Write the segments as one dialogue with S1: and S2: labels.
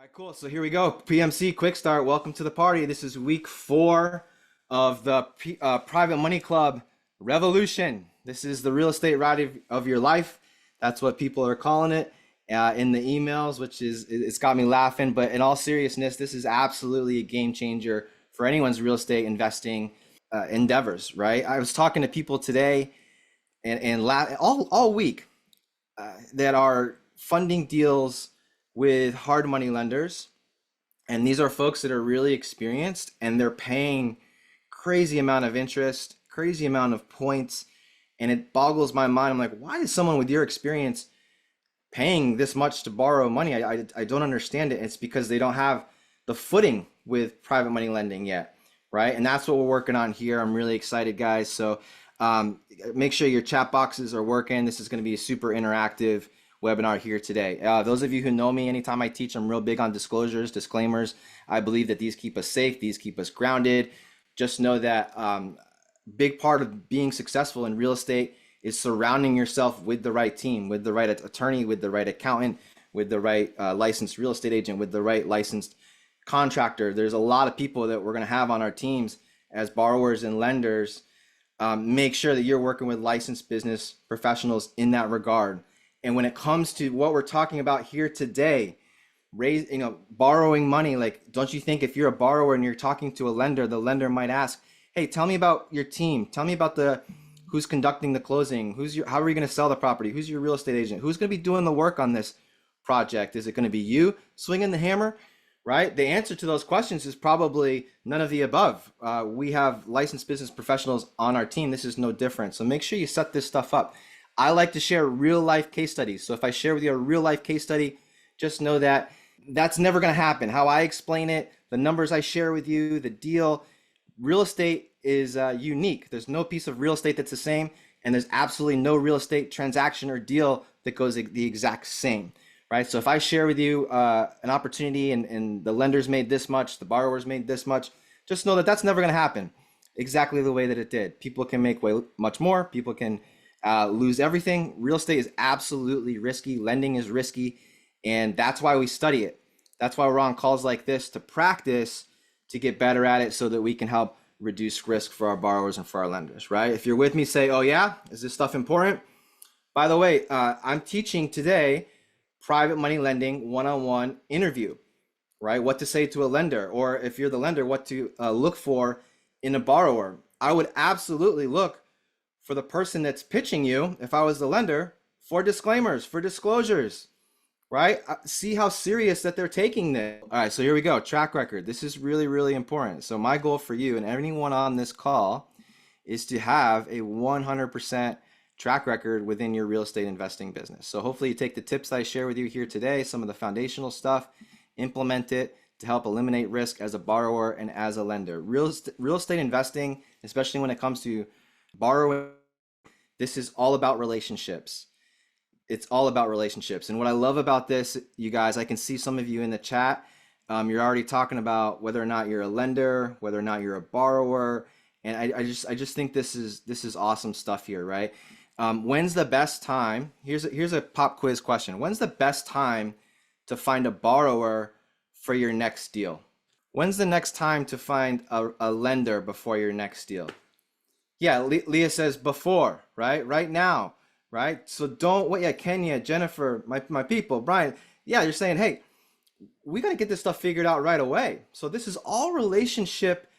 S1: Right, cool. So here we go. PMC Quickstart. Welcome to the party. This is week 4 of the Private Money Club Revolution. This is the real estate ride of your life. That's what people are calling it in the emails, which is it's got me laughing. But in all seriousness, this is absolutely a game changer for anyone's real estate investing endeavors. Right? I was talking to people today and all week that are funding deals with hard money lenders. And these are folks that are really experienced and they're paying crazy amount of interest, crazy amount of points. And it boggles my mind. I'm like, why is someone with your experience paying this much to borrow money? I don't understand it. It's because they don't have the footing with private money lending yet, right? And that's what we're working on here. I'm really excited, guys. So make sure your chat boxes are working. This is going to be a super interactive webinar here today. Those of you who know me, anytime I teach, I'm real big on disclosures, disclaimers. I believe that these keep us safe, these keep us grounded. Just know that big part of being successful in real estate is surrounding yourself with the right team, with the right attorney, with the right accountant, with the right licensed real estate agent, with the right licensed contractor. There's a lot of people that we're going to have on our teams as borrowers and lenders. Make sure that you're working with licensed business professionals in that regard. And when it comes to what we're talking about here today, borrowing money, like, don't you think if you're a borrower and you're talking to a lender, the lender might ask, hey, tell me about your team. Tell me about who's conducting the closing. How are you going to sell the property? Who's your real estate agent? Who's going to be doing the work on this project? Is it going to be you swinging the hammer? Right? The answer to those questions is probably none of the above. We have licensed business professionals on our team. This is no different. So make sure you set this stuff up. I like to share real life case studies. So if I share with you a real life case study, just know that that's never going to happen. How I explain it, the numbers I share with you, the deal, real estate is unique. There's no piece of real estate that's the same, and there's absolutely no real estate transaction or deal that goes the exact same, right? So if I share with you an opportunity and the lenders made this much, the borrowers made this much, just know that that's never going to happen exactly the way that it did. People can make way much more. People can lose everything. Real estate is absolutely risky. Lending is risky. And that's why we study it. That's why we're on calls like this to practice, to get better at it so that we can help reduce risk for our borrowers and for our lenders, right? If you're with me, say, oh yeah, is this stuff important? By the way, I'm teaching today private money lending one-on-one interview, right? What to say to a lender, or if you're the lender, what to look for in a borrower. I would absolutely look for the person that's pitching you, if I was the lender, for disclaimers, for disclosures, right? See how serious that they're taking this. All right, so here we go. Track record. This is really, really important. So my goal for you and anyone on this call is to have a 100% track record within your real estate investing business. So hopefully you take the tips that I share with you here today, some of the foundational stuff, implement it to help eliminate risk as a borrower and as a lender. Real estate investing, especially when it comes to borrowing, this is all about relationships. It's all about relationships. And what I love about this, you guys, I can see some of you in the chat. You're already talking about whether or not you're a lender, whether or not you're a borrower. And I just think this is awesome stuff here, right? When's the best time? Here's a pop quiz question. When's the best time to find a borrower for your next deal? When's the next time to find a lender before your next deal? Yeah, Leah says before, right? Right now, right? So don't wait. Yeah, Kenya, Jennifer, my people, Brian. Yeah, you're saying, hey, we got to get this stuff figured out right away. So this is all relationship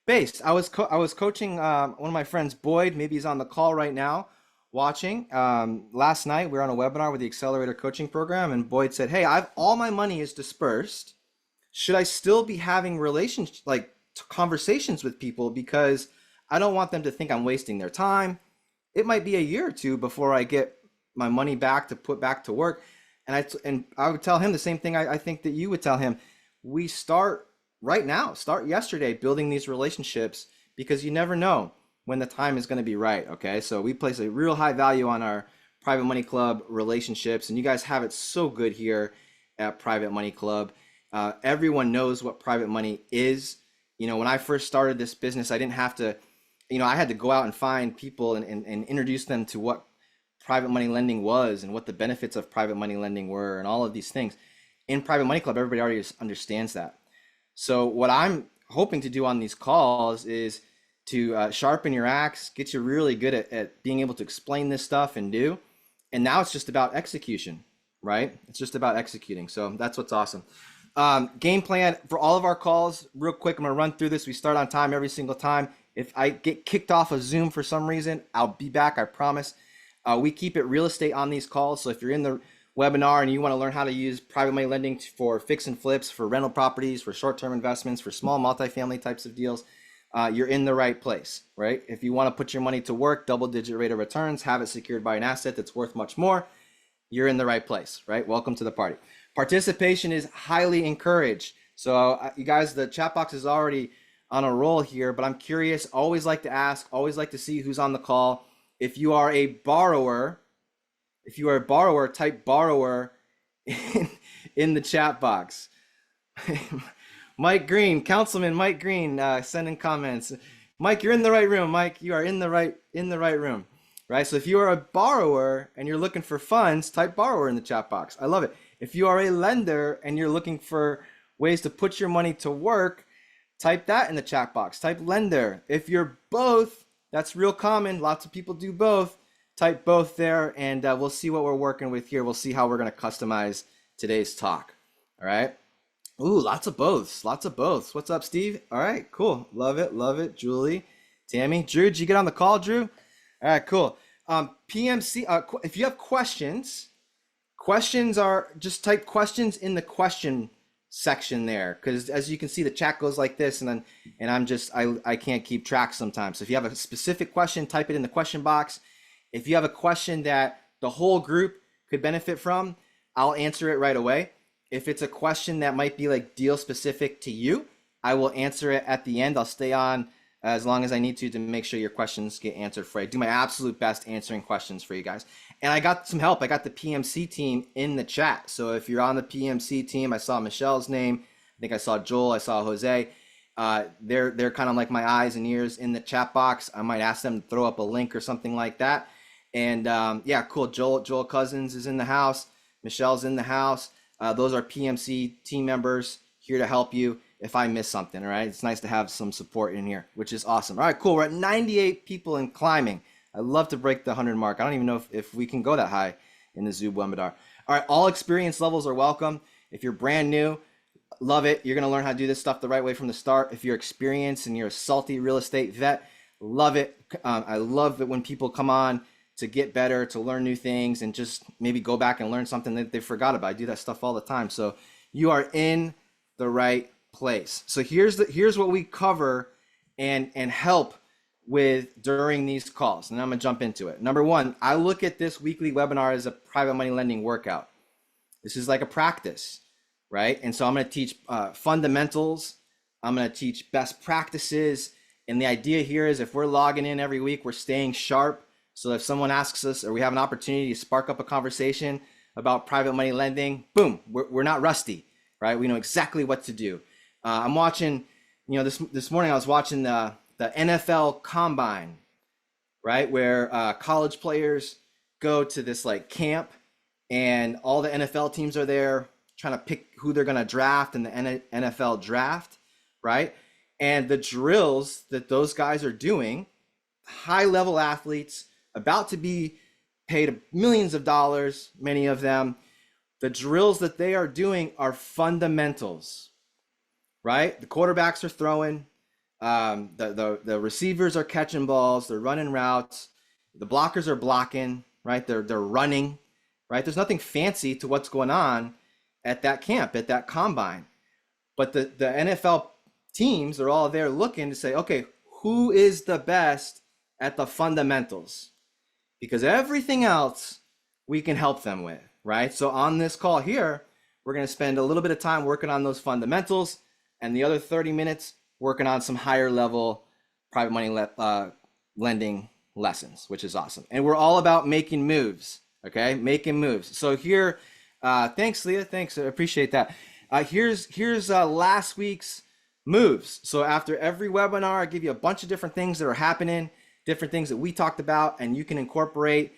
S1: based. I was coaching one of my friends, Boyd. Maybe he's on the call right now, watching. Last night we were on a webinar with the Accelerator Coaching Program, and Boyd said, hey, all my money is dispersed. Should I still be having conversations with people, because I don't want them to think I'm wasting their time. It might be a year or two before I get my money back to put back to work. And I would tell him the same thing I think that you would tell him. We start right now, start yesterday building these relationships, because you never know when the time is going to be right, okay? So we place a real high value on our Private Money Club relationships, and you guys have it so good here at Private Money Club. Everyone knows what private money is. You know, when I first started this business, I didn't have to, I had to go out and find people and introduce them to what private money lending was and what the benefits of private money lending were and all of these things. in Private Money Club, everybody already understands that. So what I'm hoping to do on these calls is to sharpen your axe, get you really good at being able to explain this stuff and do. And now it's just about execution, right? It's just about executing. So that's what's awesome. Game plan for all of our calls, real quick, I'm gonna run through this. We start on time every single time. If I get kicked off of Zoom for some reason, I'll be back, I promise. We keep it real estate on these calls. So if you're in the webinar and you want to learn how to use private money lending for fix and flips, for rental properties, for short-term investments, for small multifamily types of deals, you're in the right place, right? If you want to put your money to work, double-digit rate of returns, have it secured by an asset that's worth much more, you're in the right place, right? Welcome to the party. Participation is highly encouraged. So you guys, the chat box is already on a roll here, but I'm curious, always like to ask, always like to see who's on the call. If you are a borrower, type borrower in the chat box. Mike Green, Councilman Mike Green, sending comments. Mike, you're in the right room. Mike, you are in the right room, right? So if you are a borrower and you're looking for funds, type borrower in the chat box. I love it. If you are a lender and you're looking for ways to put your money to work, type that in the chat box. Type lender. If you're both, that's real common. Lots of people do both. Type both there, and we'll see what we're working with here. We'll see how we're going to customize today's talk. All right. Ooh, lots of boths. Lots of boths. What's up, Steve? All right, cool. Love it. Love it. Julie, Tammy, Drew, did you get on the call, Drew? All right, cool. PMC, if you have questions are just type questions in the question section there, because as you can see, the chat goes like this, and I can't keep track sometimes. So if you have a specific question, type it in the question box. If you have a question that the whole group could benefit from, I'll answer it right away. If it's a question that might be like deal specific to you, I will answer it at the end. I'll stay on as long as I need to make sure your questions get answered for you. I do my absolute best answering questions for you guys. And I got some help. I got the PMC team in the chat. So if you're on the PMC team, I saw Michelle's name. I think I saw Joel. I saw Jose. They're kind of like my eyes and ears in the chat box. I might ask them to throw up a link or something like that. And yeah, cool. Joel Cousins is in the house. Michelle's in the house. Those are PMC team members here to help you if I miss something. All right. It's nice to have some support in here, which is awesome. All right, cool. We're at 98 people and climbing. I love to break the 100 mark. I don't even know if we can go that high in the Zoom webinar. All right. All experience levels are welcome. If you're brand new, love it. You're going to learn how to do this stuff the right way from the start. If you're experienced and you're a salty real estate vet, love it. I love it when people come on to get better, to learn new things, and just maybe go back and learn something that they forgot about. I do that stuff all the time. So you are in the right place. So here's what we cover and help with during these calls. And I'm gonna jump into it. Number one, I look at this weekly webinar as a private money lending workout. This is like a practice, right? And so I'm gonna teach fundamentals. I'm gonna teach best practices. And the idea here is if we're logging in every week, we're staying sharp. So if someone asks us or we have an opportunity to spark up a conversation about private money lending, boom, we're not rusty, right? We know exactly what to do. I'm watching, this morning I was watching the NFL Combine, right? Where college players go to this like camp and all the NFL teams are there trying to pick who they're going to draft in the NFL draft, right? And the drills that those guys are doing, high level athletes, about to be paid millions of dollars, many of them. The drills that they are doing are fundamentals, right? The quarterbacks are throwing, the receivers are catching balls, they're running routes, the blockers are blocking, right? They're running, right? There's nothing fancy to what's going on at that camp, at that combine. But the NFL teams are all there looking to say, okay, who is the best at the fundamentals? Because everything else we can help them with, right? So on this call here, we're going to spend a little bit of time working on those fundamentals and the other 30 minutes working on some higher level private money lending lessons, which is awesome. And we're all about making moves, okay? Making moves. So here, thanks, Leah. Thanks. I appreciate that. Here's last week's moves. So after every webinar, I give you a bunch of different things that are happening, different things that we talked about, and you can incorporate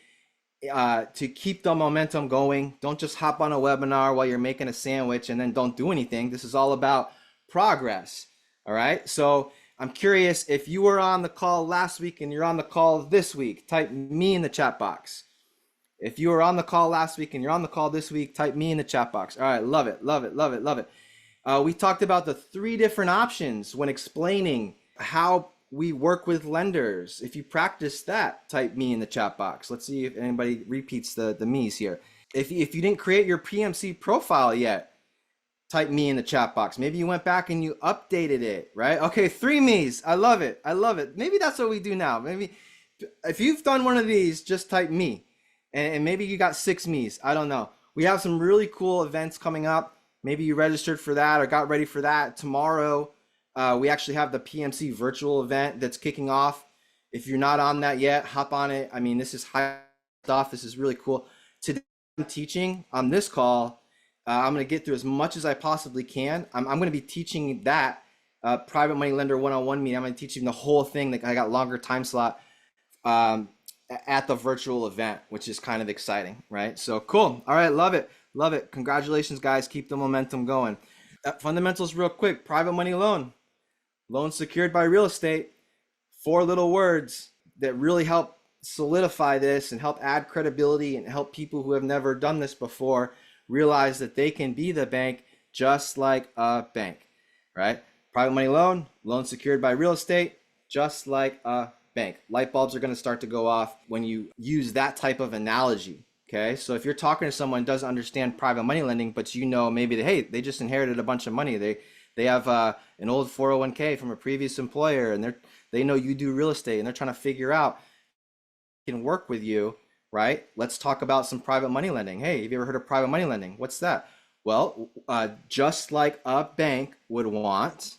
S1: to keep the momentum going. Don't just hop on a webinar while you're making a sandwich and then don't do anything. This is all about progress. All right. So I'm curious, if you were on the call last week and you're on the call this week, type me in the chat box. If you were on the call last week and you're on the call this week, type me in the chat box. All right. Love it. Love it. Love it. Love it. We talked about the 3 different options when explaining how we work with lenders. If you practice that, type me in the chat box. Let's see if anybody repeats the me's here. If you didn't create your PMC profile yet, type me in the chat box. Maybe you went back and you updated it, right? Okay, 3 me's. I love it. I love it. Maybe that's what we do now. Maybe if you've done one of these, just type me. And maybe you got 6 me's. I don't know. We have some really cool events coming up. Maybe you registered for that or got ready for that. Tomorrow, we actually have the PMC virtual event that's kicking off. If you're not on that yet, hop on it. I mean, this is high stuff. This is really cool. Today, I'm teaching on this call. I'm going to get through as much as I possibly can. I'm going to be teaching that private money lender one-on-one meeting. I'm going to teach you the whole thing. Like, I got longer time slot at the virtual event, which is kind of exciting, right? So cool. All right, love it. Love it. Congratulations, guys. Keep the momentum going. Fundamentals real quick. Private money loan. Loan secured by real estate. 4 little words that really help solidify this and help add credibility and help people who have never done this before realize that they can be the bank just like a bank, right? Private money loan, loan secured by real estate, just like a bank. Light bulbs are going to start to go off when you use that type of analogy. Okay, so if you're talking to someone who doesn't understand private money lending, but you know maybe hey, they just inherited a bunch of money. They have an old 401k from a previous employer, and they know you do real estate, and they're trying to figure out can work with you, right? Let's talk about some private money lending. Hey, have you ever heard of private money lending? What's that? Well, just like a bank would want,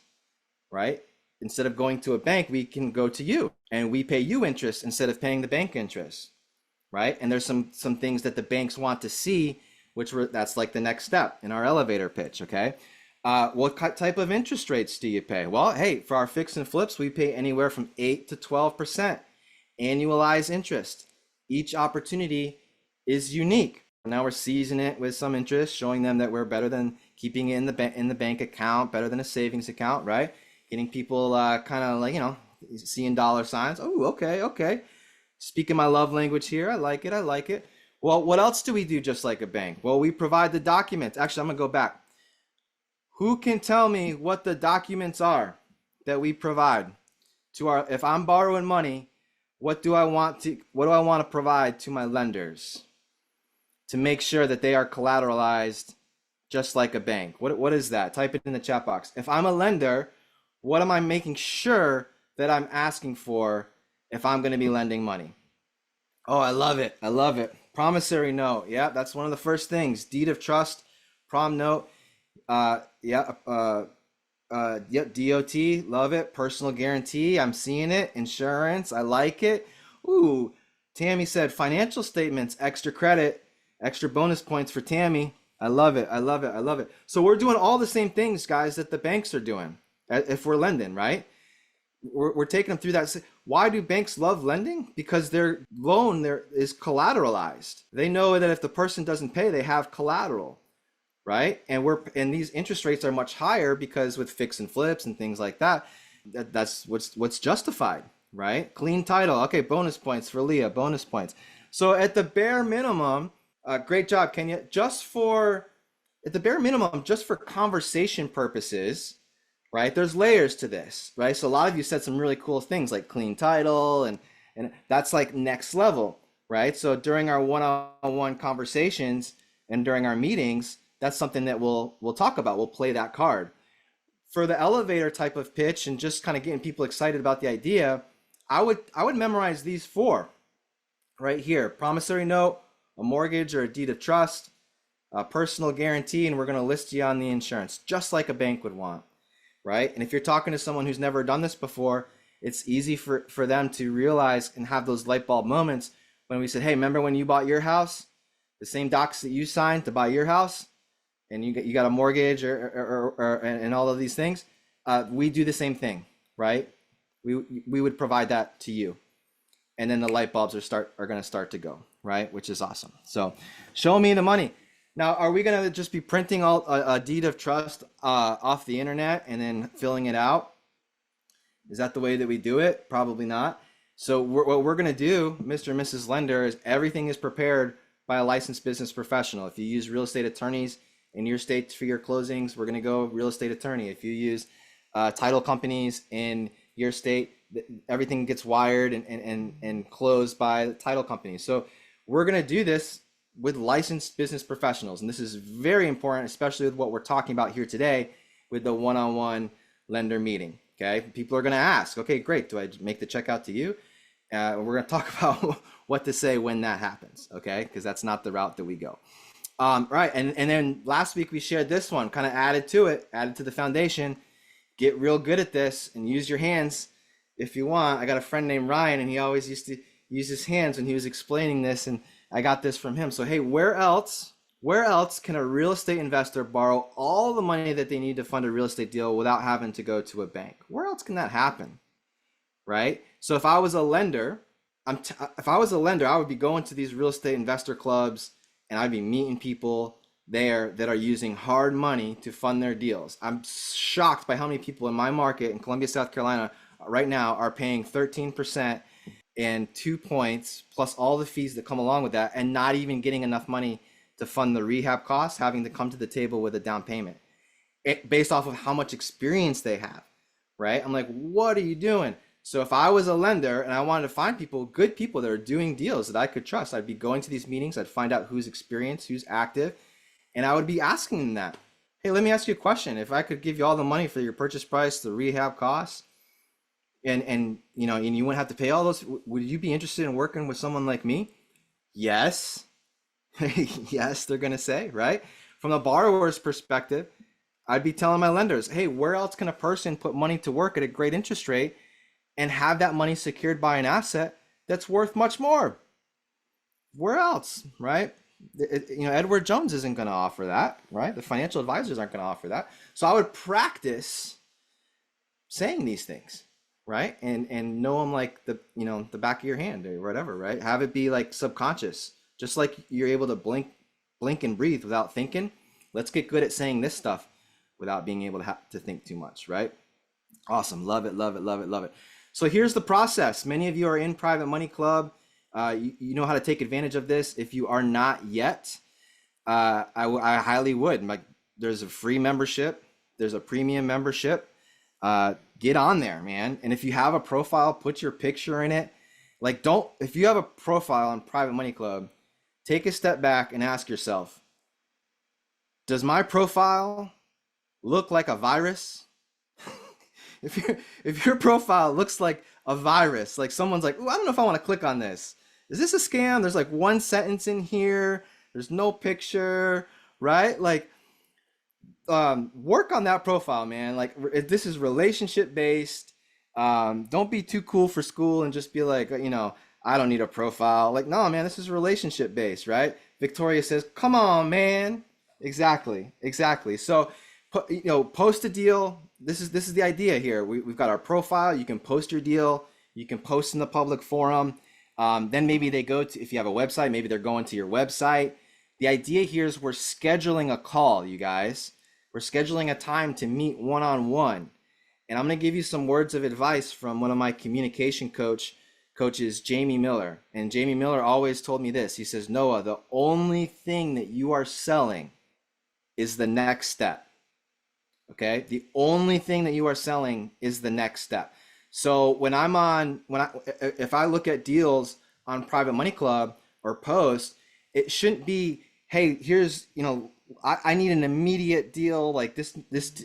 S1: right? Instead of going to a bank, we can go to you, and we pay you interest instead of paying the bank interest. Right? And there's some things that the banks want to see, that's like the next step in our elevator pitch, okay? What type of interest rates do you pay? Well, hey, for our fix and flips, we pay anywhere from 8 to 12% annualized interest. Each opportunity is unique. Now we're seasoning it with some interest, showing them that we're better than keeping it in the bank account, better than a savings account, right? Getting people kind of like, seeing dollar signs. Oh, okay. Speaking my love language here. I like it. Well, what else do we do just like a bank? Well, we provide the documents. Actually, I'm going to go back. Who can tell me what the documents are that we provide to if I'm borrowing money, what do I want to provide to my lenders to make sure that they are collateralized just like a bank? What is that? Type it in the chat box. If I'm a lender, what am I making sure that I'm asking for if I'm going to be lending money? Oh, I love it. Promissory note. Yeah, that's one of the first things. Deed of trust, prom note. DOT, love it. Personal guarantee, I'm seeing it. Insurance, I like it. Ooh, Tammy said financial statements, extra credit, extra bonus points for Tammy. I love it. So we're doing all the same things, guys, that the banks are doing if we're lending, right? We're taking them through that. Why do banks love lending? Because their loan there is collateralized. They know that if the person doesn't pay, they have collateral, right? And these interest rates are much higher because with fix and flips and things like that, that's what's justified, right? Clean title. Okay, bonus points for Leah, bonus points. So at the bare minimum, great job, Kenya. At the bare minimum, just for conversation purposes, right? There's layers to this, right? So a lot of you said some really cool things like clean title and that's like next level, right? So during our one-on-one conversations and during our meetings, that's something that we'll talk about. We'll play that card. For the elevator type of pitch and just kind of getting people excited about the idea, I would memorize these 4 right here: promissory note, a mortgage or a deed of trust, a personal guarantee, and we're going to list you on the insurance, just like a bank would want. Right? And if you're talking to someone who's never done this before, it's easy for them to realize and have those light bulb moments when we said, hey, remember when you bought your house? The same docs that you signed to buy your house, and you got a mortgage and all of these things. We do the same thing, right? We would provide that to you. And then the light bulbs are going to start to go, right? Which is awesome. So show me the money. Now, are we going to just be printing a deed of trust off the internet and then filling it out? Is that the way that we do it? Probably not. So what we're going to do, Mr. and Mrs. Lender, is everything is prepared by a licensed business professional. If you use real estate attorneys in your state for your closings, we're going to go real estate attorney. If you use title companies in your state, everything gets wired and closed by the title companies. So we're going to do this with licensed business professionals. And this is very important, especially with what we're talking about here today with the one-on-one lender meeting. Okay, people are going to ask, okay, great. Do I make the check out to you? We're going to talk about what to say when that happens. Okay, because that's not the route that we go. Right, and then last week we shared this one, kind of added to the foundation. Get real good at this and use your hands if you want. I got a friend named Ryan, and he always used to use his hands when he was explaining this, and I got this from him. So hey, where else can a real estate investor borrow all the money that they need to fund a real estate deal without having to go to a bank? Where else can that happen, right? So if I was a lender, I would be going to these real estate investor clubs, and I'd be meeting people there that are using hard money to fund their deals. I'm shocked by how many people in my market in Columbia, South Carolina right now are paying 13% and 2 points plus all the fees that come along with that, and not even getting enough money to fund the rehab costs, having to come to the table with a down payment based off of how much experience they have, right? I'm like, what are you doing? So if I was a lender and I wanted to find people, good people that are doing deals that I could trust, I'd be going to these meetings, I'd find out who's experienced, who's active, and I would be asking them that. Hey, let me ask you a question. If I could give you all the money for your purchase price, the rehab costs, and you know, and you wouldn't have to pay all those, would you be interested in working with someone like me? Yes. Yes, they're going to say, right? From the borrower's perspective, I'd be telling my lenders, hey, where else can a person put money to work at a great interest rate and have that money secured by an asset that's worth much more? Where else, right? Edward Jones isn't going to offer that, right? The financial advisors aren't going to offer that. So I would practice saying these things, right? And know them like the back of your hand or whatever, right? Have it be like subconscious. Just like you're able to blink and breathe without thinking, let's get good at saying this stuff without being able to have to think too much, right? Awesome. Love it, love it, love it, love it. So here's the process. Many of you are in Private Money Club. You know how to take advantage of this. If you are not yet, I highly would. Like, there's a free membership. There's a premium membership. Get on there, man. And if you have a profile, put your picture in it. Like, if you have a profile on Private Money Club, take a step back and ask yourself, does my profile look like a virus? If your profile looks like a virus, like someone's like, "Ooh, I don't know if I want to click on this. Is this a scam? There's like one sentence in here. There's no picture," right? Like, work on that profile, man. Like, if this is relationship based, don't be too cool for school and just be like, I don't need a profile. Like, no, man, this is relationship based, right? Victoria says, come on, man. Exactly. So, post a deal. This is the idea here. We've got our profile. You can post your deal. You can post in the public forum. Then maybe they go to, if you have a website, maybe they're going to your website. The idea here is we're scheduling a call, you guys. We're scheduling a time to meet one-on-one. And I'm going to give you some words of advice from one of my communication coaches, Jamie Miller. And Jamie Miller always told me this. He says, Noah, the only thing that you are selling is the next step. Okay? The only thing that you are selling is the next step. So if I look at deals on Private Money Club or Post, it shouldn't be, hey, here's, I need an immediate deal like this,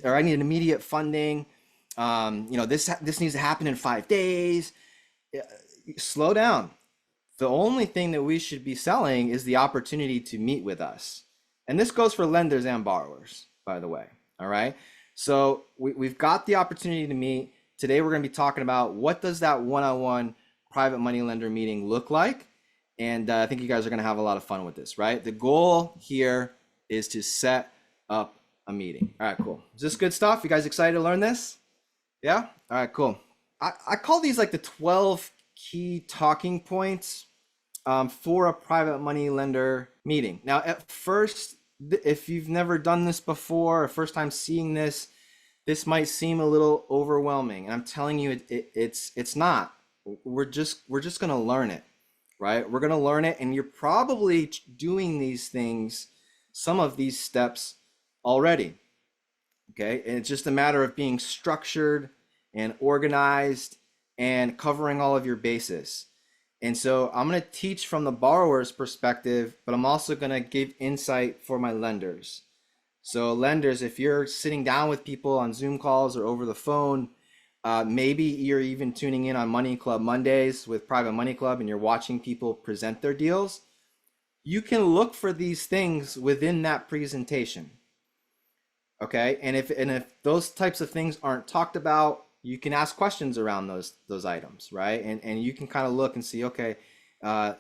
S1: or I need an immediate funding. This needs to happen in 5 days. Slow down. The only thing that we should be selling is the opportunity to meet with us. And this goes for lenders and borrowers, by the way. All right. So we've got the opportunity to meet. Today, we're going to be talking about what does that one-on-one private money lender meeting look like? And I think you guys are going to have a lot of fun with this, right? The goal here is to set up a meeting. All right, cool. Is this good stuff? You guys excited to learn this? Yeah? All right, cool. I call these like the 12 key talking points for a private money lender meeting. Now, at first, if you've never done this before, or first time seeing this, this might seem a little overwhelming. And I'm telling you, it's not. We're just gonna learn it, right? We're gonna learn it, and you're probably doing these things, some of these steps already. Okay, and it's just a matter of being structured and organized and covering all of your bases. And so I'm going to teach from the borrower's perspective, but I'm also going to give insight for my lenders. So lenders, if you're sitting down with people on Zoom calls or over the phone, maybe you're even tuning in on Money Club Mondays with Private Money Club and you're watching people present their deals, you can look for these things within that presentation. Okay, and if those types of things aren't talked about, you can ask questions around those items, right? And you can kind of look and see, okay,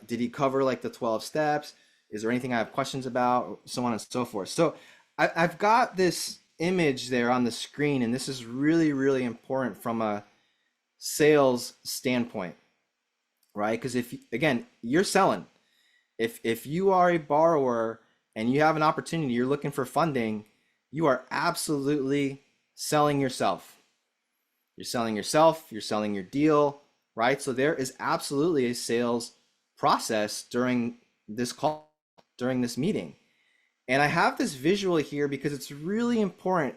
S1: did he cover like the 12 steps? Is there anything I have questions about? So on and so forth. So I've got this image there on the screen, and this is really, really important from a sales standpoint, right? Because if, again, you're selling, if you are a borrower and you have an opportunity, you're looking for funding, you are absolutely selling yourself. You're selling yourself, you're selling your deal, right? So there is absolutely a sales process during this call, during this meeting. And I have this visual here because it's really important.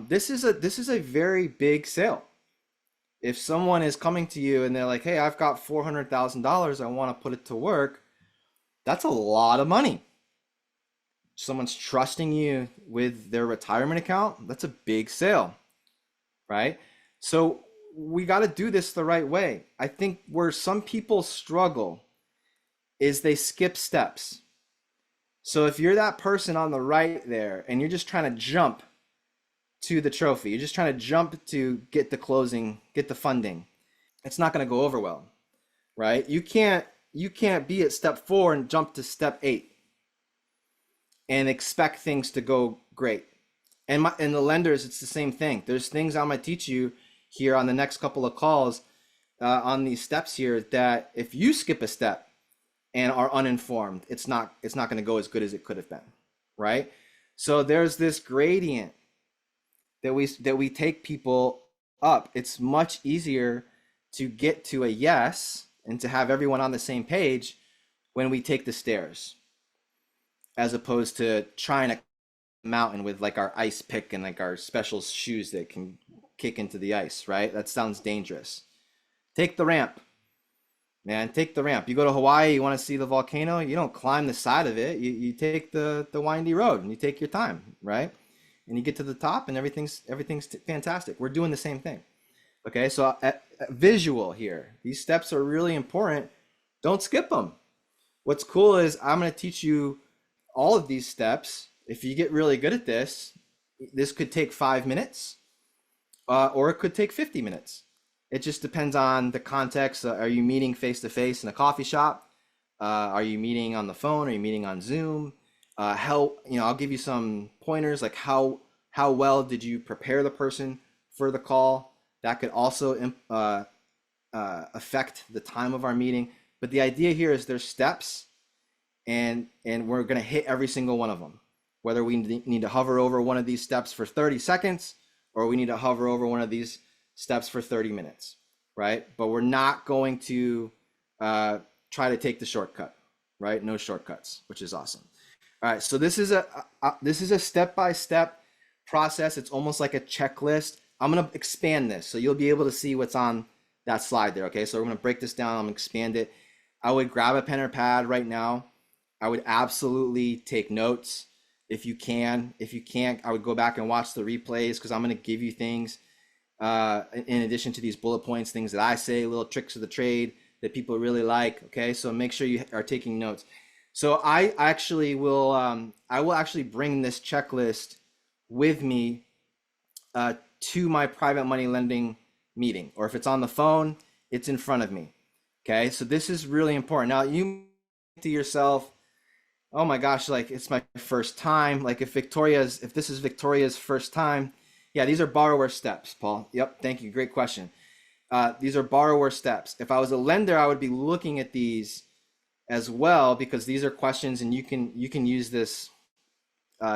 S1: This is a very big sale. If someone is coming to you and they're like, hey, I've got $400,000, I want to put it to work, that's a lot of money. Someone's trusting you with their retirement account, that's a big sale, right? So we got to do this the right way. I think where some people struggle is they skip steps. So if you're that person on the right there and you're just trying to jump to the trophy, you're just trying to jump to get the closing, get the funding, it's not going to go over well, right? You can't be at step 4 and jump to step 8 and expect things to go great. And the lenders, it's the same thing. There's things I'm going to teach you here on the next couple of calls on these steps here that if you skip a step and are uninformed, it's not going to go as good as it could have been, right? So there's this gradient that we take people up. It's much easier to get to a yes and to have everyone on the same page when we take the stairs, as opposed to trying to mountain with like our ice pick and like our special shoes that can kick into the ice, right? That sounds dangerous. Take the ramp, man. Take the ramp. You go to Hawaii, you want to see the volcano, you don't climb the side of it. You take the windy road and you take your time, right? And you get to the top and everything's fantastic. We're doing the same thing. Okay, so visual here. These steps are really important. Don't skip them. What's cool is I'm going to teach you all of these steps. If you get really good at this could take 5 minutes, or it could take 50 minutes. It just depends on the context. Are you meeting face to face in a coffee shop? Are you meeting on the phone? Are you meeting on Zoom? I'll give you some pointers, like how well did you prepare the person for the call? That could also affect the time of our meeting. But the idea here is there's steps, and we're going to hit every single one of them. Whether we need to hover over one of these steps for 30 seconds or we need to hover over one of these steps for 30 minutes, right? But we're not going to try to take the shortcut, right? No shortcuts, which is awesome. All right, so this is a step-by-step process. It's almost like a checklist. I'm going to expand this so you'll be able to see what's on that slide there, okay? So we're going to break this down. I'm going to expand it. I would grab a pen or pad right now. I would absolutely take notes if you can. If you can't, I would go back and watch the replays, because I'm going to give you things in addition to these bullet points, things that I say, little tricks of the trade that people really like, okay? So make sure you are taking notes. So I will actually bring this checklist with me to my private money lending meeting, or if it's on the phone, it's in front of me. Okay, so this is really important. Now you think to yourself, oh my gosh, like it's my first time. Like if this is Victoria's first time, yeah, these are borrower steps, Paul. Yep, thank you, great question. These are borrower steps. If I was a lender, I would be looking at these as well, because these are questions and you can use this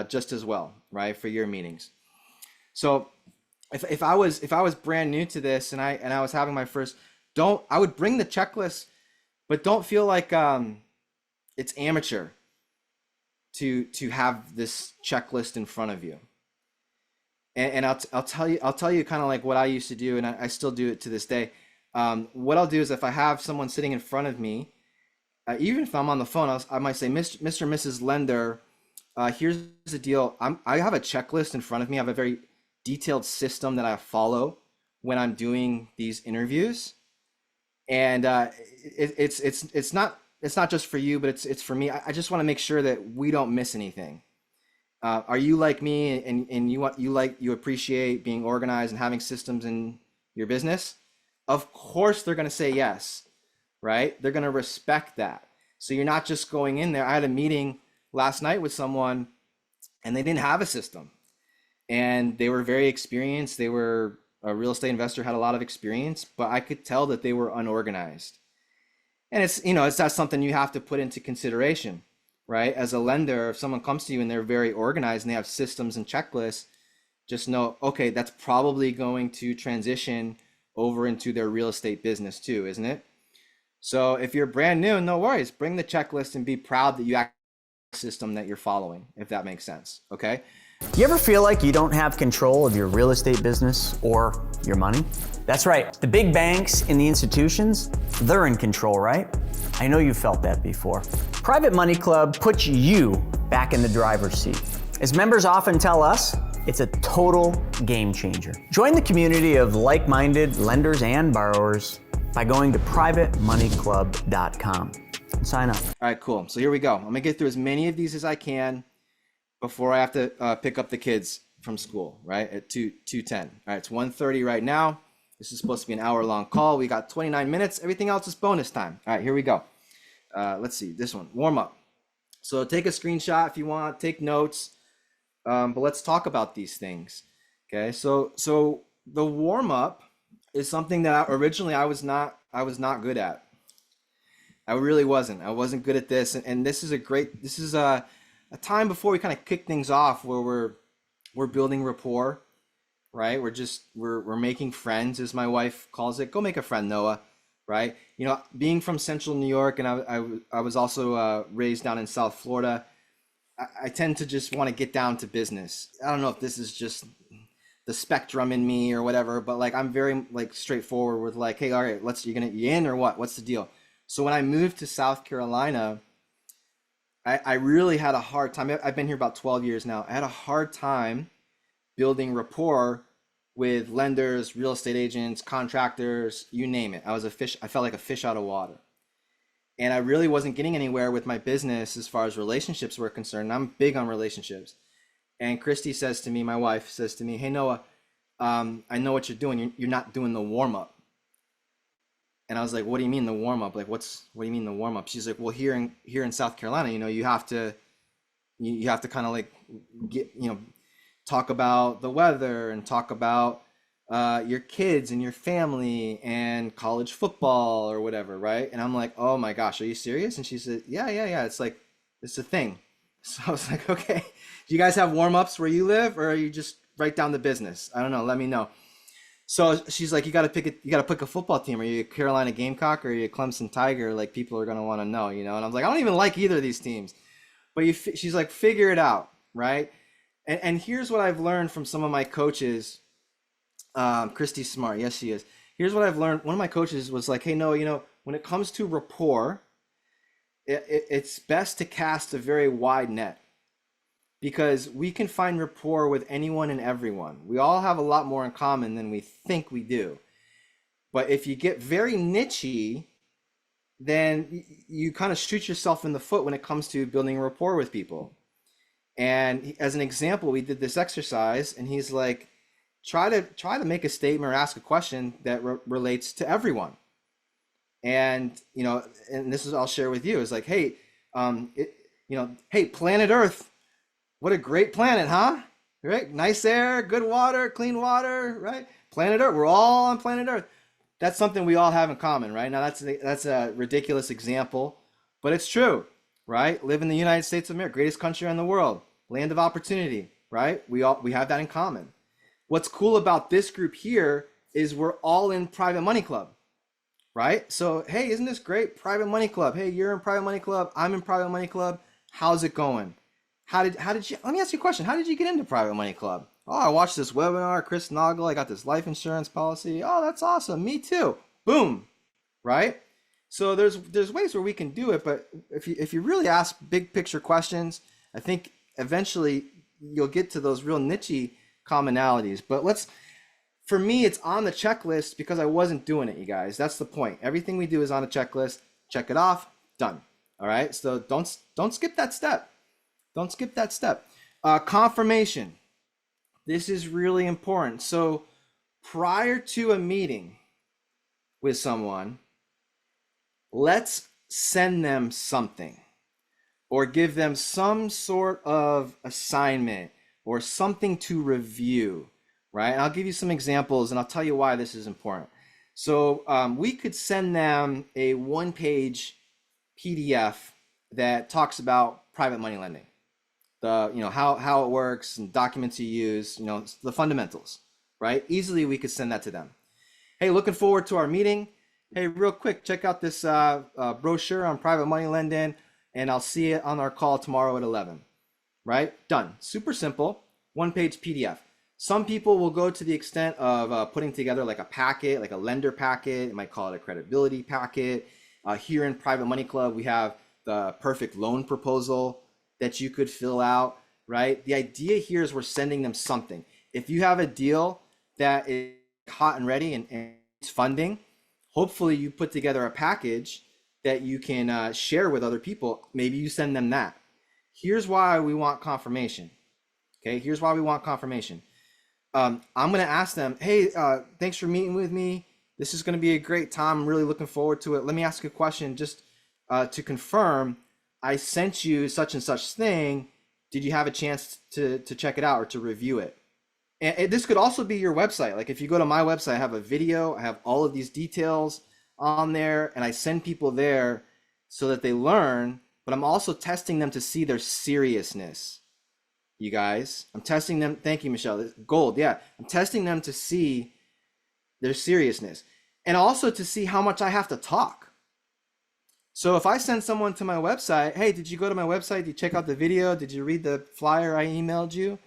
S1: just as well, right, for your meetings. So if I was brand new to this and I was having my first, don't I would bring the checklist, but don't feel like it's amateur to have this checklist in front of you. And I'll tell you kind of like what I used to do, and I still do it to this day. What I'll do is if I have someone sitting in front of me, even if I'm on the phone, I might say, Mr. and Mrs. Lender, here's the deal. I have a checklist in front of me. I have a very detailed system that I follow when I'm doing these interviews, and it's not just for you, but it's for me. I just want to make sure that we don't miss anything. Are you like me and you appreciate being organized and having systems in your business? Of course they're going to say yes, right? They're going to respect that. So you're not just going in there. I had a meeting last night with someone and they didn't have a system, and they were very experienced. They were a real estate investor, had a lot of experience, but I could tell that they were unorganized. And it's not something you have to put into consideration, right? As a lender, if someone comes to you and they're very organized and they have systems and checklists, just know, okay, that's probably going to transition over into their real estate business too, isn't it? So if you're brand new, no worries. Bring the checklist and be proud that you have a system that you're following, if that makes sense, okay?
S2: You ever feel like you don't have control of your real estate business or your money? That's right. The big banks and the institutions, they're in control, right? I know you felt that before. Private Money Club puts you back in the driver's seat. As members often tell us, it's a total game changer. Join the community of like-minded lenders and borrowers by going to privatemoneyclub.com and sign up.
S1: All right, cool. So here we go. I'm gonna get through as many of these as I can before I have to pick up the kids from school, right, at 2:10. All right, it's 1:30 right now. This is supposed to be an hour-long call. We got 29 minutes. Everything else is bonus time. All right, here we go. Let's see, this one, warm up. So take a screenshot if you want, take notes, but let's talk about these things. Okay, so the warm up is something that originally I was not good at. I really wasn't. I wasn't good at this, and this is a time before we kind of kick things off where we're building rapport, right? We're making friends, as my wife calls it. Go make a friend, Noah, right? Being from Central New York, and I was also raised down in South Florida. I tend to just want to get down to business. I don't know if this is just the spectrum in me or whatever, but like I'm very like straightforward with like, hey, all right, you in or what? What's the deal? So when I moved to South Carolina, I really had a hard time. I've been here about 12 years now. I had a hard time building rapport with lenders, real estate agents, contractors, you name it. I felt like a fish out of water. And I really wasn't getting anywhere with my business as far as relationships were concerned. I'm big on relationships. And Christy says to me, my wife says to me, hey, Noah, I know what you're doing. You're not doing the warm up. And I was like, what do you mean the warm up? Like, what do you mean the warm up? She's like, well, here in South Carolina, you have to kind of like talk about the weather and talk about your kids and your family and college football or whatever, right? And I'm like, oh my gosh, are you serious? And she said, yeah. It's like, it's a thing. So I was like, okay, do you guys have warm ups where you live, or are you just right down the business? I don't know. Let me know. So she's like, you got to pick a football team. Are you a Carolina Gamecock or are you a Clemson Tiger? Like, people are going to want to know, And I was like, I don't even like either of these teams. But she's like, figure it out, right? And here's what I've learned from some of my coaches. Christy's smart. Yes, she is. Here's what I've learned. One of my coaches was like, hey, no, when it comes to rapport, it's best to cast a very wide net, because we can find rapport with anyone and everyone. We all have a lot more in common than we think we do. But if you get very nichey, then you kind of shoot yourself in the foot when it comes to building rapport with people. And as an example, we did this exercise, and he's like, try to make a statement or ask a question that relates to everyone. And and this is, I'll share with you, is like, hey, hey, planet Earth, what a great planet, huh? Right? Nice air, good water, clean water, right? Planet Earth, we're all on planet Earth. That's something we all have in common, right? Now that's a ridiculous example, but it's true, right? Live in the United States of America, greatest country in the world, land of opportunity, right? We have that in common. What's cool about this group here is we're all in Private Money Club, right? So, hey, isn't this great? Private Money Club. Hey, you're in Private Money Club. I'm in Private Money Club. How's it going? How did you, let me ask you a question. How did you get into Private Money Club? Oh, I watched this webinar, Chris Naugle. I got this life insurance policy. Oh, that's awesome. Me too. Boom. Right? So there's ways where we can do it, but if you really ask big picture questions, I think eventually you'll get to those real niche commonalities. But for me, it's on the checklist because I wasn't doing it, you guys. That's the point. Everything we do is on a checklist. Check it off. Done. All right. So don't skip that step. Don't skip that step. Confirmation. This is really important. So prior to a meeting with someone, let's send them something or give them some sort of assignment or something to review, right? And I'll give you some examples and I'll tell you why this is important. So we could send them a one-page PDF that talks about private money lending, how it works and documents you use, the fundamentals, right? Easily we could send that to them. Hey, looking forward to our meeting. Hey, real quick, check out this brochure on private money lending, and I'll see it on our call tomorrow at 11. Right? Done. Super simple. One-page PDF. Some people will go to the extent of putting together like a packet, like a lender packet. You might call it a credibility packet. Here in Private Money Club, we have the perfect loan proposal that you could fill out, right? The idea here is we're sending them something. If you have a deal that is hot and ready and it's funding, hopefully you put together a package that you can share with other people. Maybe you send them that. Here's why we want confirmation. Okay, here's why we want confirmation. I'm going to ask them, hey, thanks for meeting with me. This is going to be a great time. I'm really looking forward to it. Let me ask a question just to confirm. I sent you such and such thing. Did you have a chance to check it out or to review it? And this could also be your website. Like if you go to my website, I have a video, I have all of these details on there, and I send people there so that they learn, but I'm also testing them to see their seriousness. You guys, I'm testing them. Thank you, Michelle. Gold. Yeah. I'm testing them to see their seriousness and also to see how much I have to talk. So if I send someone to my website, hey, did you go to my website? Did you check out the video? Did you read the flyer I emailed you?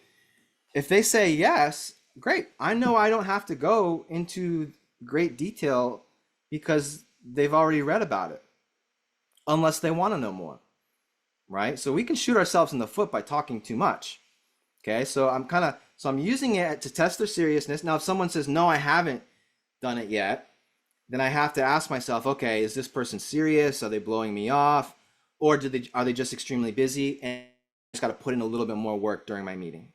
S1: If they say yes, great. I know I don't have to go into great detail because they've already read about it, unless they want to know more, right? So we can shoot ourselves in the foot by talking too much. Okay, so I'm using it to test their seriousness. Now, if someone says, no, I haven't done it yet, then I have to ask myself, okay, is this person serious? Are they blowing me off? Or are they just extremely busy and I just got to put in a little bit more work during my meeting,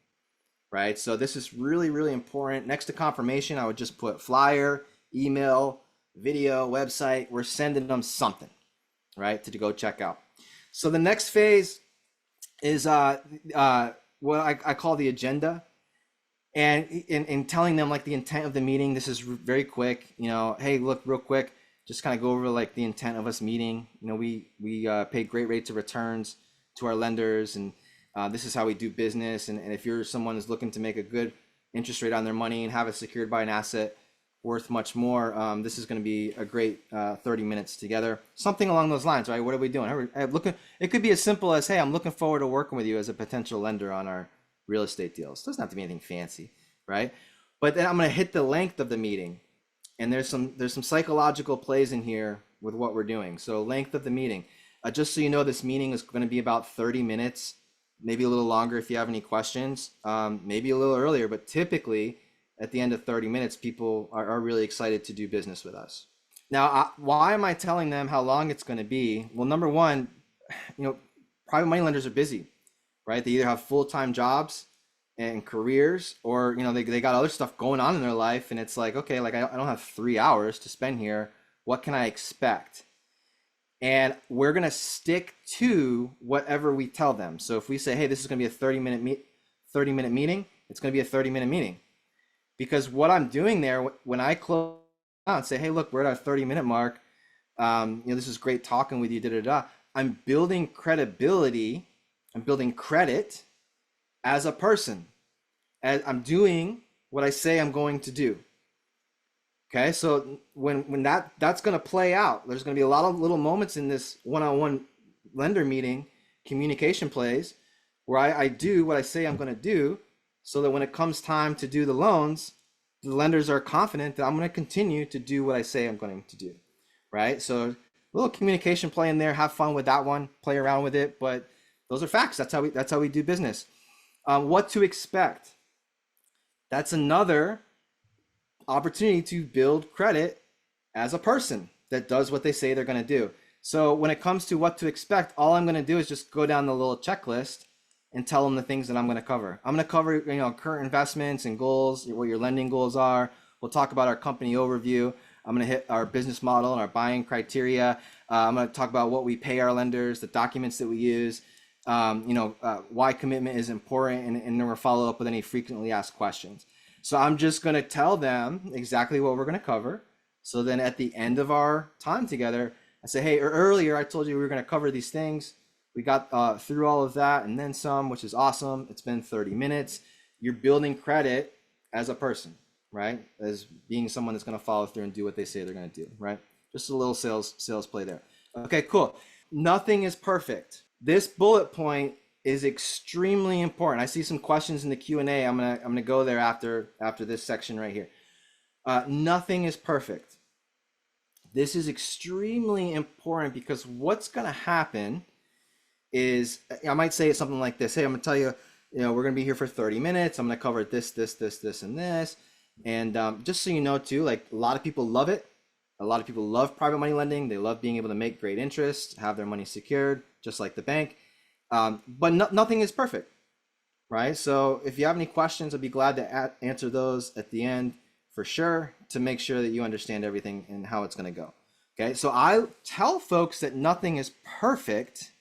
S1: right? So this is really, really important. Next to confirmation, I would just put flyer, email, video, website. We're sending them something, right, to go check out. So the next phase is what I call the agenda. And in telling them like the intent of the meeting, this is very quick, hey, look, real quick, just kind of go over like the intent of us meeting. We pay great rates of returns to our lenders, and this is how we do business. And if you're someone who's looking to make a good interest rate on their money and have it secured by an asset worth much more, this is going to be a great 30 minutes together. Something along those lines, right? What are we doing? It could be as simple as, hey, I'm looking forward to working with you as a potential lender on our real estate deals. It doesn't have to be anything fancy, right? But then I'm going to hit the length of the meeting, and there's some psychological plays in here with what we're doing. So length of the meeting, just so you know, this meeting is going to be about 30 minutes, maybe a little longer if you have any questions, maybe a little earlier, but typically at the end of 30 minutes, people are really excited to do business with us. Now, why am I telling them how long it's going to be? Well, number one, private money lenders are busy, right? They either have full-time jobs and careers, or they got other stuff going on in their life, and it's like, okay, like I don't have 3 hours to spend here. What can I expect? And we're gonna stick to whatever we tell them. So if we say, hey, this is gonna be a 30-minute meeting, it's gonna be a 30-minute meeting, because what I'm doing there when I close out and say, hey, look, we're at our 30-minute mark. This is great talking with you. I'm building credibility, I'm building credit as a person, as I'm doing what I say I'm going to do. Okay, so when that's going to play out, there's going to be a lot of little moments in this one-on-one lender meeting, communication plays, where I do what I say I'm going to do, so that when it comes time to do the loans, the lenders are confident that I'm going to continue to do what I say I'm going to do, right? So a little communication play in there, have fun with that one, play around with it, but those are facts. That's how we do business. What to expect? That's another opportunity to build credit as a person that does what they say they're going to do. So when it comes to what to expect, all I'm going to do is just go down the little checklist and tell them the things that I'm going to cover. I'm going to cover, current investments and goals, what your lending goals are. We'll talk about our company overview. I'm going to hit our business model and our buying criteria. I'm going to talk about what we pay our lenders, the documents that we use, why commitment is important, and then we'll follow up with any frequently asked questions. So I'm just going to tell them exactly what we're going to cover. So then at the end of our time together, I say, hey, earlier I told you we were going to cover these things. We got through all of that and then some, which is awesome. It's been 30 minutes. You're building credit as a person, right? As being someone that's going to follow through and do what they say they're going to do, right? Just a little sales play there. Okay, cool. Nothing is perfect. This bullet point is extremely important. I see some questions in the Q&A. I'm gonna go there after this section right here. Nothing is perfect. This is extremely important because what's gonna happen is, I might say something like this. Hey, I'm gonna tell you, we're gonna be here for 30 minutes. I'm gonna cover this, and this. And just so you know too, like, a lot of people love it. A lot of people love private money lending. They love being able to make great interest, have their money secured, just like the bank. But nothing is perfect, right? So if you have any questions, I'd be glad to answer those at the end for sure, to make sure that you understand everything and how it's going to go. Okay, so I tell folks that nothing is perfect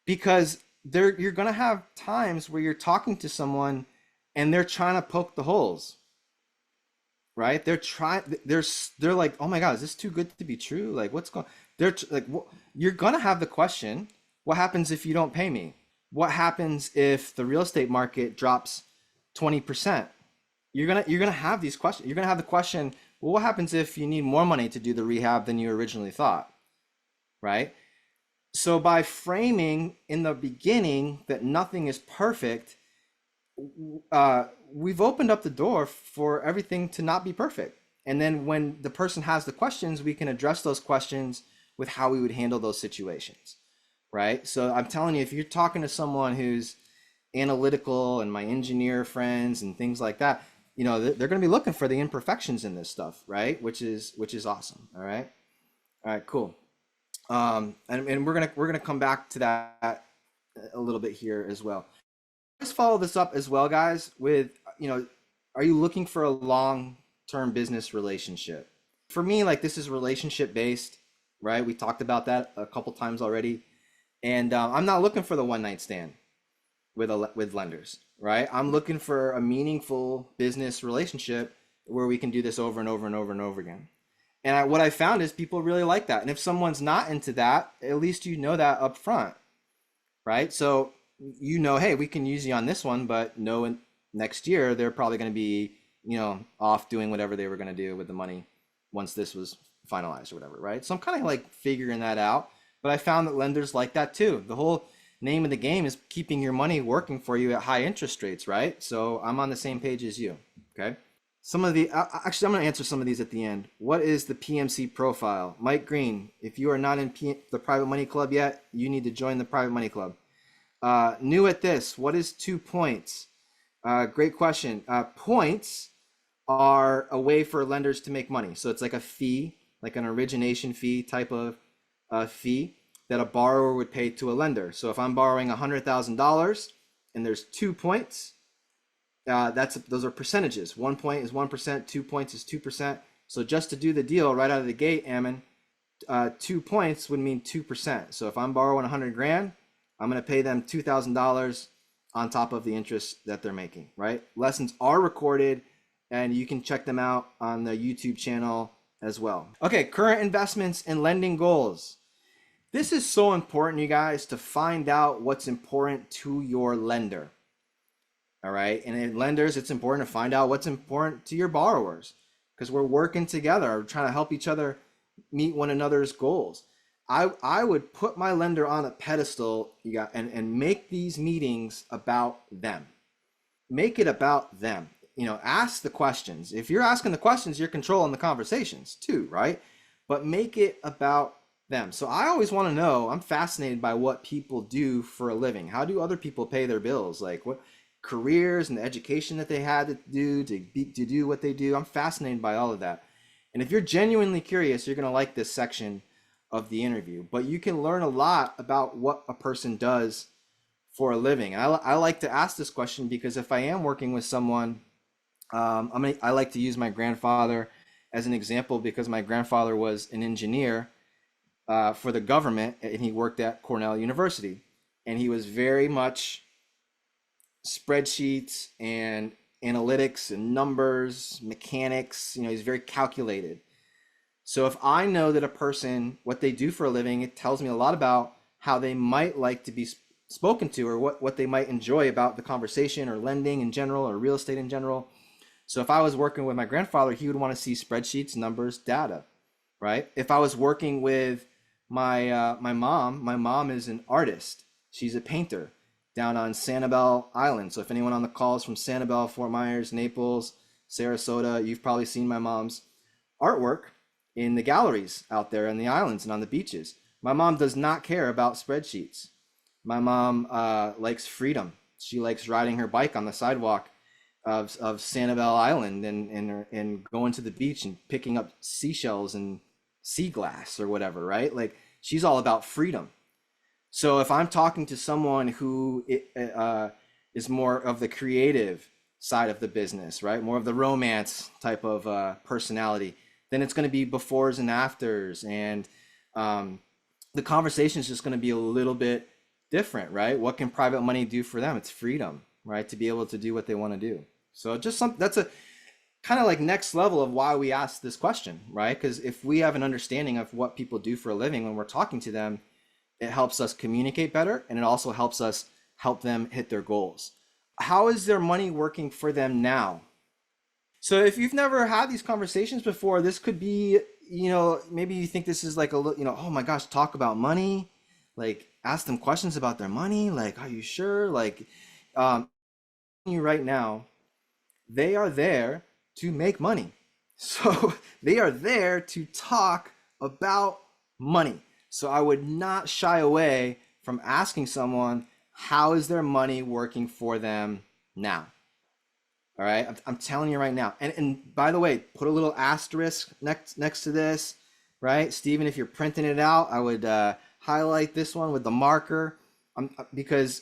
S1: because you're going to have times where you're talking to someone and they're trying to poke the holes, right? They're like, oh my God, is this too good to be true? Like, what's going? They're like, you're going to have the question, what happens if you don't pay me? What happens if the real estate market drops 20%? You're gonna have these questions. You're gonna have the question, well, what happens if you need more money to do the rehab than you originally thought, right? So by framing in the beginning that nothing is perfect, we've opened up the door for everything to not be perfect. And then when the person has the questions, we can address those questions with how we would handle those situations. Right? So I'm telling you, if you're talking to someone who's analytical and my engineer friends and things like that, they're going to be looking for the imperfections in this stuff, right? Which is awesome. All right, cool. And we're gonna come back to that a little bit here as well. Let's follow this up as well, guys. With are you looking for a long-term business relationship? For me, like, this is relationship based, right? We talked about that a couple times already. And I'm not looking for the one-night stand with lenders, right? I'm looking for a meaningful business relationship where we can do this over and over and over and over again. And what I found is people really like that. And if someone's not into that, at least you know that up front, right? So hey, we can use you on this one, but next year they're probably going to be off doing whatever they were going to do with the money once this was finalized or whatever, right? So I'm kind of like figuring that out. But I found that lenders like that too. The whole name of the game is keeping your money working for you at high interest rates, right? So I'm on the same page as you, okay? Actually, I'm going to answer some of these at the end. What is the PMC profile? Mike Green, if you are not in the Private Money Club yet, you need to join the Private Money Club. New at this, what is 2 points? Great question. Points are a way for lenders to make money. So it's like a fee, like an origination fee type of fee that a borrower would pay to a lender. So if I'm borrowing $100,000 and there's 2 points, those are percentages. 1 point is 1%, 2 points is 2%. So just to do the deal right out of the gate, Ammon, 2 points would mean 2%. So if I'm borrowing 100 grand, I'm going to pay them $2,000 on top of the interest that they're making, right? Lessons are recorded and you can check them out on the YouTube channel as well. Okay, current investments and lending goals. This is so important, you guys, to find out what's important to your lender. All right. And in lenders, it's important to find out what's important to your borrowers because we're working together, trying to help each other meet one another's goals. I would put my lender on a pedestal, and make these meetings about them. Make it about them. Ask the questions. If you're asking the questions, you're controlling the conversations too, right? But make it about them. So I always want to know, I'm fascinated by what people do for a living. How do other people pay their bills? Like what careers and the education that they had to do to do what they do. I'm fascinated by all of that. And if you're genuinely curious, you're going to like this section of the interview. But you can learn a lot about what a person does for a living. I like to ask this question because if I am working with someone, I like to use my grandfather as an example because my grandfather was an engineer for the government and he worked at Cornell University. And he was very much spreadsheets and analytics and numbers, mechanics. He's very calculated. So if I know that a person, what they do for a living, it tells me a lot about how they might like to be spoken to or what they might enjoy about the conversation or lending in general or real estate in general. So if I was working with my grandfather, he would want to see spreadsheets, numbers, data, right? If I was working with my mom is an artist. She's a painter down on Sanibel Island. So if anyone on the call is from Sanibel, Fort Myers, Naples, Sarasota, you've probably seen my mom's artwork in the galleries out there in the islands and on the beaches. My mom does not care about spreadsheets. My mom likes freedom. She likes riding her bike on the sidewalk of Sanibel Island and going to the beach and picking up seashells and sea glass or whatever, right? Like she's all about freedom. So if I'm talking to someone who is more of the creative side of the business, right? More of the romance type of personality, then it's going to be befores and afters. And the conversation is just going to be a little bit different, right? What can private money do for them? It's freedom, right? To be able to do what they want to do. So that's a kind of like next level of why we ask this question, right? Because if we have an understanding of what people do for a living when we're talking to them, it helps us communicate better, and it also helps us help them hit their goals. How is their money working for them now? So if you've never had these conversations before, this could be, maybe you think this is like oh my gosh, talk about money, like ask them questions about their money, like, are you sure? Like, you right now, they are there to make money. So they are there to talk about money. So I would not shy away from asking someone, how is their money working for them now? All right, I'm telling you right now. And by the way, put a little asterisk next to this, right? Stephen, if you're printing it out, I would highlight this one with the marker because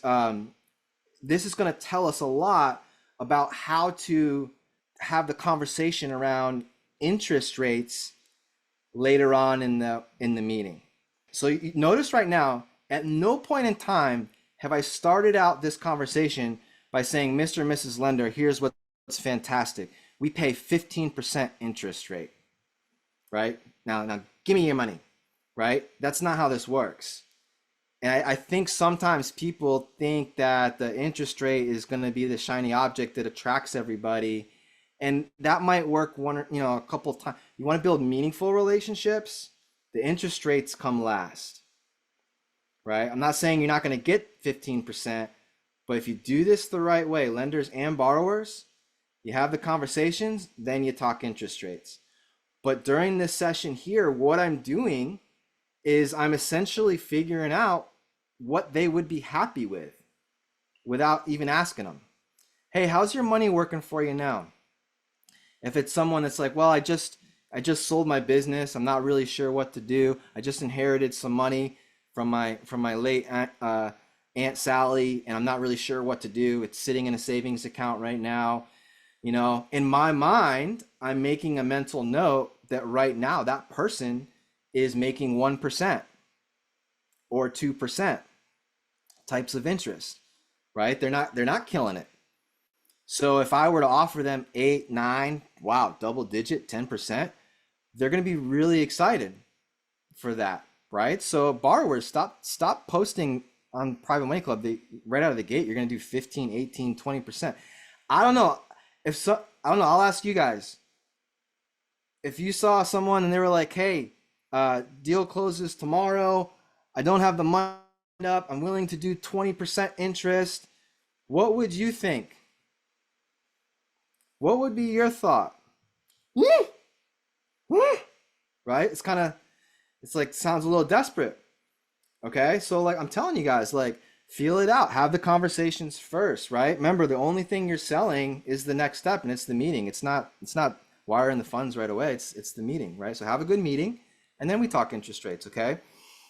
S1: this is going to tell us a lot about how to have the conversation around interest rates later on in the meeting. So you notice right now, at no point in time have I started out this conversation by saying, Mr. and Mrs. Lender, here's what's fantastic. We pay 15% interest rate, right? Now give me your money, right? That's not how this works. And I think sometimes people think that the interest rate is going to be the shiny object that attracts everybody. And that might work a couple of times. You want to build meaningful relationships, the interest rates come last, right? I'm not saying you're not going to get 15%, but if you do this the right way, lenders and borrowers, you have the conversations, then you talk interest rates. But during this session here, what I'm doing is I'm essentially figuring out what they would be happy with without even asking them. Hey, how's your money working for you now? If it's someone that's like, well, I just sold my business. I'm not really sure what to do. I just inherited some money from my late Aunt Sally, and I'm not really sure what to do. It's sitting in a savings account right now. In my mind, I'm making a mental note that right now that person is making 1% or 2% types of interest, right? They're not killing it. So if I were to offer them 8, 9, wow, double digit, 10%, they're going to be really excited for that. right? So borrowers, stop posting on Private Money Club. Right out of the gate, you're going to do 15, 18, 20%. I don't know I don't know. I'll ask you guys. If you saw someone and they were like, "Hey, deal closes tomorrow. I don't have the money up. I'm willing to do 20% interest." What would you think? What would be your thought? Woo! Woo! Right? It's like sounds a little desperate. Okay? So like I'm telling you guys, like feel it out. Have the conversations first, right? Remember, the only thing you're selling is the next step, and it's the meeting. It's not wiring the funds right away. It's the meeting, right? So have a good meeting, and then we talk interest rates, okay?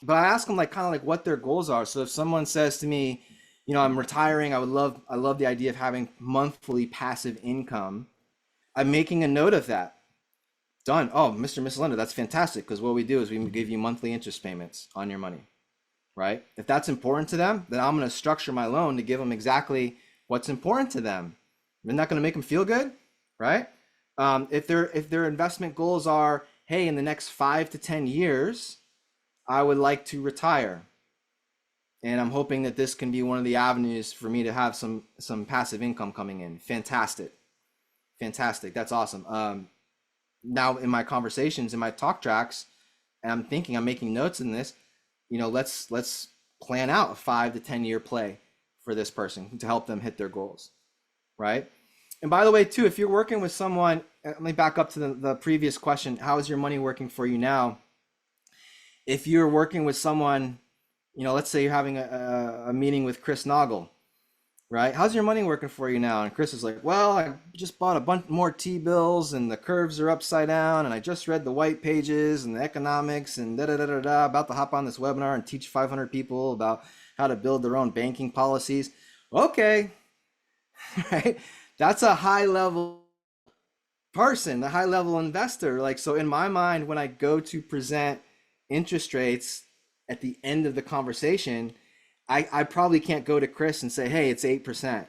S1: But I ask them like kind of like what their goals are. So if someone says to me, I'm retiring, I love the idea of having monthly passive income. I'm making a note of that. Done. Oh, Mr. and Miss Lender, that's fantastic, because what we do is we give you monthly interest payments on your money, right? If that's important to them, then I'm going to structure my loan to give them exactly what's important to them. Isn't that going to make them feel good, right? If their investment goals are, hey, in the next 5 to 10 years, I would like to retire, and I'm hoping that this can be one of the avenues for me to have some passive income coming in. Fantastic. That's awesome. Now in my conversations, in my talk tracks, and I'm making notes in this, let's plan out a 5 to 10 year play for this person to help them hit their goals, right? And by the way, too, if you're working with someone, let me back up to the previous question. How is your money working for you now? If you're working with someone, let's say you're having a meeting with Chris Naugle, right? How's your money working for you now? And Chris is like, well, I just bought a bunch more T-bills and the curves are upside down. And I just read the white pages and the economics and da-da-da-da-da, about to hop on this webinar and teach 500 people about how to build their own banking policies. Okay, right? That's a high level person, a high level investor. Like, so in my mind, when I go to present interest rates at the end of the conversation, I probably can't go to Chris and say, hey, it's 8%,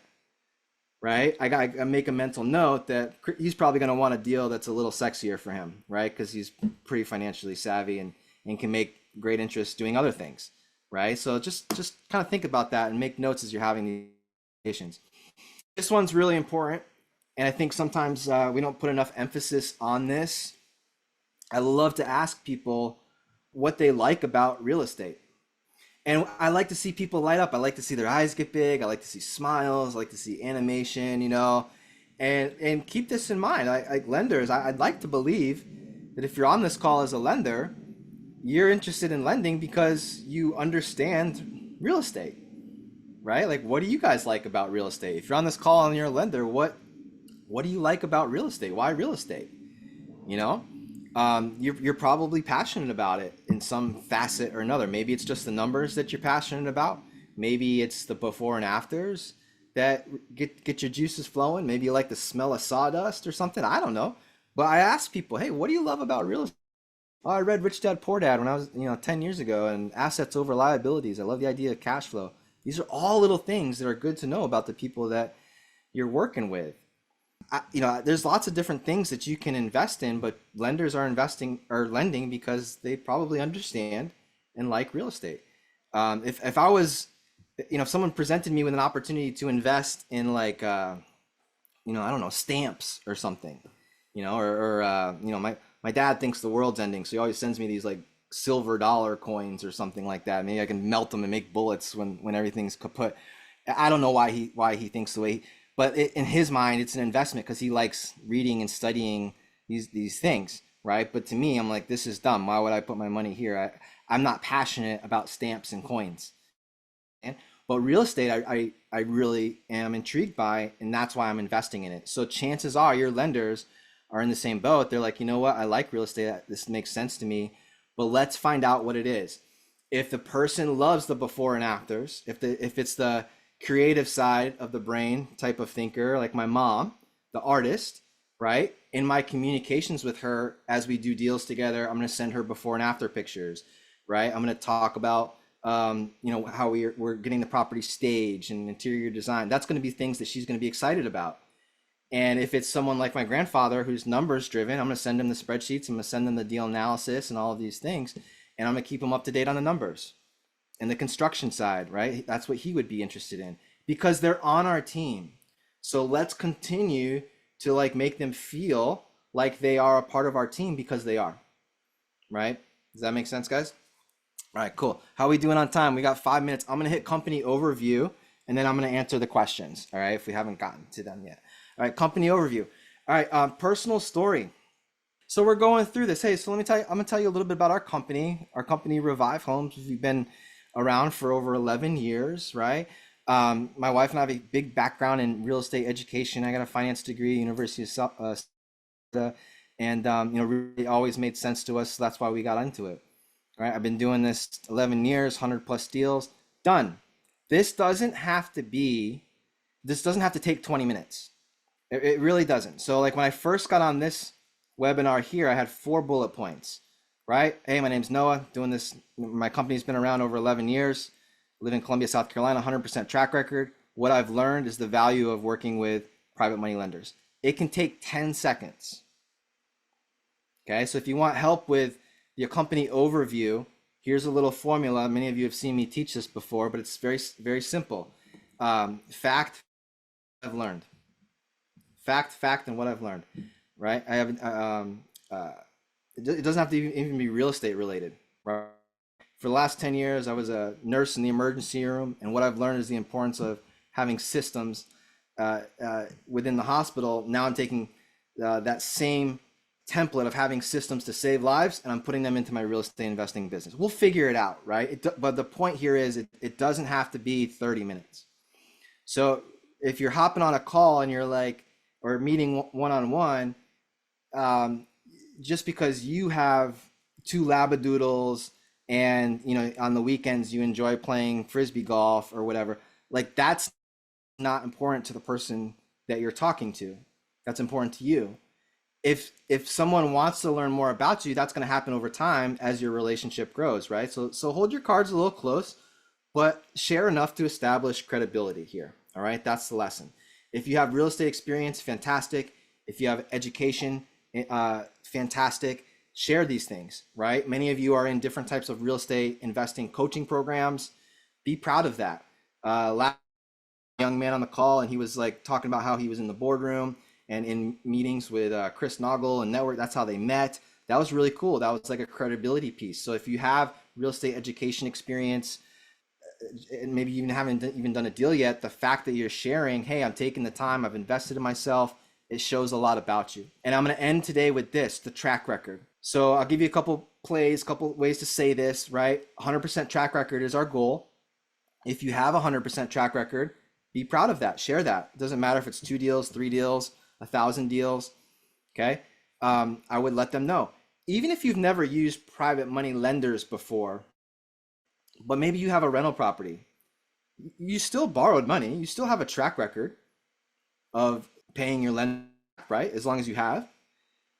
S1: right? I make a mental note that he's probably going to want a deal that's a little sexier for him, right? Because he's pretty financially savvy and can make great interest doing other things, right? So just kind of think about that and make notes as you're having these conversations. This one's really important, and I think sometimes we don't put enough emphasis on this. I love to ask people what they like about real estate. And I like to see people light up. I like to see their eyes get big. I like to see smiles. I like to see animation, and keep this in mind. Like lenders, I'd like to believe that if you're on this call as a lender, you're interested in lending because you understand real estate, right? Like, what do you guys like about real estate? If you're on this call and you're a lender, what do you like about real estate? Why real estate? You're probably passionate about it in some facet or another. Maybe it's just the numbers that you're passionate about. Maybe it's the before and afters that get your juices flowing. Maybe you like the smell of sawdust or something. I don't know. But I ask people, hey, what do you love about real estate? Oh, I read Rich Dad Poor Dad when I was 10 years ago, and assets over liabilities. I love the idea of cash flow. These are all little things that are good to know about the people that you're working with. There's lots of different things that you can invest in, but lenders are lending because they probably understand and like real estate. If I was, if someone presented me with an opportunity to invest in like, I don't know, stamps or something, my dad thinks the world's ending, so he always sends me these like silver dollar coins or something like that. Maybe I can melt them and make bullets when everything's kaput. I don't know why he thinks the way. But in his mind, it's an investment because he likes reading and studying these things, right? But to me, I'm like, this is dumb. Why would I put my money here? I'm not passionate about stamps and coins. But real estate, I really am intrigued by, and that's why I'm investing in it. So chances are your lenders are in the same boat. They're like, you know what? I like real estate. This makes sense to me. But let's find out what it is. If the person loves the before and afters, if it's the creative side of the brain type of thinker, like my mom, the artist, right? In my communications with her, as we do deals together, I'm going to send her before and after pictures, right? I'm going to talk about, how we're getting the property staged and interior design. That's going to be things that she's going to be excited about. And if it's someone like my grandfather who's numbers driven, I'm going to send him the spreadsheets. I'm going to send them the deal analysis and all of these things. and I'm gonna keep him up to date on the numbers and the construction side, right? That's what he would be interested in because they're on our team. So let's continue to like make them feel like they are a part of our team because they are, right? Does that make sense, guys? All right, cool. How are we doing on time? We got 5 minutes. I'm gonna hit company overview and then I'm gonna answer the questions, all right, if we haven't gotten to them yet. All right, company overview. All right, personal story. So we're going through this. Hey, so let me tell you, I'm gonna tell you a little bit about our company. Our company, Revive Homes. We've been around for over 11 years, right? My wife and I have a big background in real estate education. I got a finance degree, University of Florida, and really always made sense to us. So that's why we got into it, right? I've been doing this 11 years, 100 plus deals, done. This doesn't have to take 20 minutes. It really doesn't. So like when I first got on this webinar here, I had 4 bullet points, right? Hey, my name's Noah, doing this. My company's been around over 11 years, live in Columbia, South Carolina, 100% track record. What I've learned is the value of working with private money lenders. It can take 10 seconds. Okay, so if you want help with your company overview, here's a little formula. Many of you have seen me teach this before, but it's very, very simple. Fact, I've learned. Fact, and what I've learned, right? I have, it doesn't have to even be real estate related, right? For the last 10 years, I was a nurse in the emergency room, and what I've learned is the importance of having systems within the hospital. Now I'm taking that same template of having systems to save lives, and I'm putting them into my real estate investing business. We'll figure it out, right? But the point here is it doesn't have to be 30 minutes. So if you're hopping on a call and you're like, or meeting one-on-one, just because you have 2 labradoodles and on the weekends you enjoy playing frisbee golf or whatever, like that's not important to the person that you're talking to. That's important to you. If someone wants to learn more about you, that's going to happen over time as your relationship grows, right? So hold your cards a little close, but share enough to establish credibility here. All right, that's the lesson. If you have real estate experience, fantastic. If you have education, fantastic. Share these things, right? Many of you are in different types of real estate investing coaching programs. Be proud of that. Last young man on the call, and he was like talking about how he was in the boardroom and in meetings with Chris Naugle and network. That's how they met. That was really cool. That was like a credibility piece. So if you have real estate education experience, and maybe you haven't even done a deal yet, the fact that you're sharing, hey, I'm taking the time, I've invested in myself, it shows a lot about you. And I'm going to end today with this, the track record. So I'll give you a couple plays, couple ways to say this, right? 100% track record is our goal. If you have a 100% track record, be proud of that. Share that. It doesn't matter if it's 2 deals, 3 deals, 1,000 deals. Okay. I would let them know. Even if you've never used private money lenders before, but maybe you have a rental property, you still borrowed money. You still have a track record of paying your lender, right? As long as you have.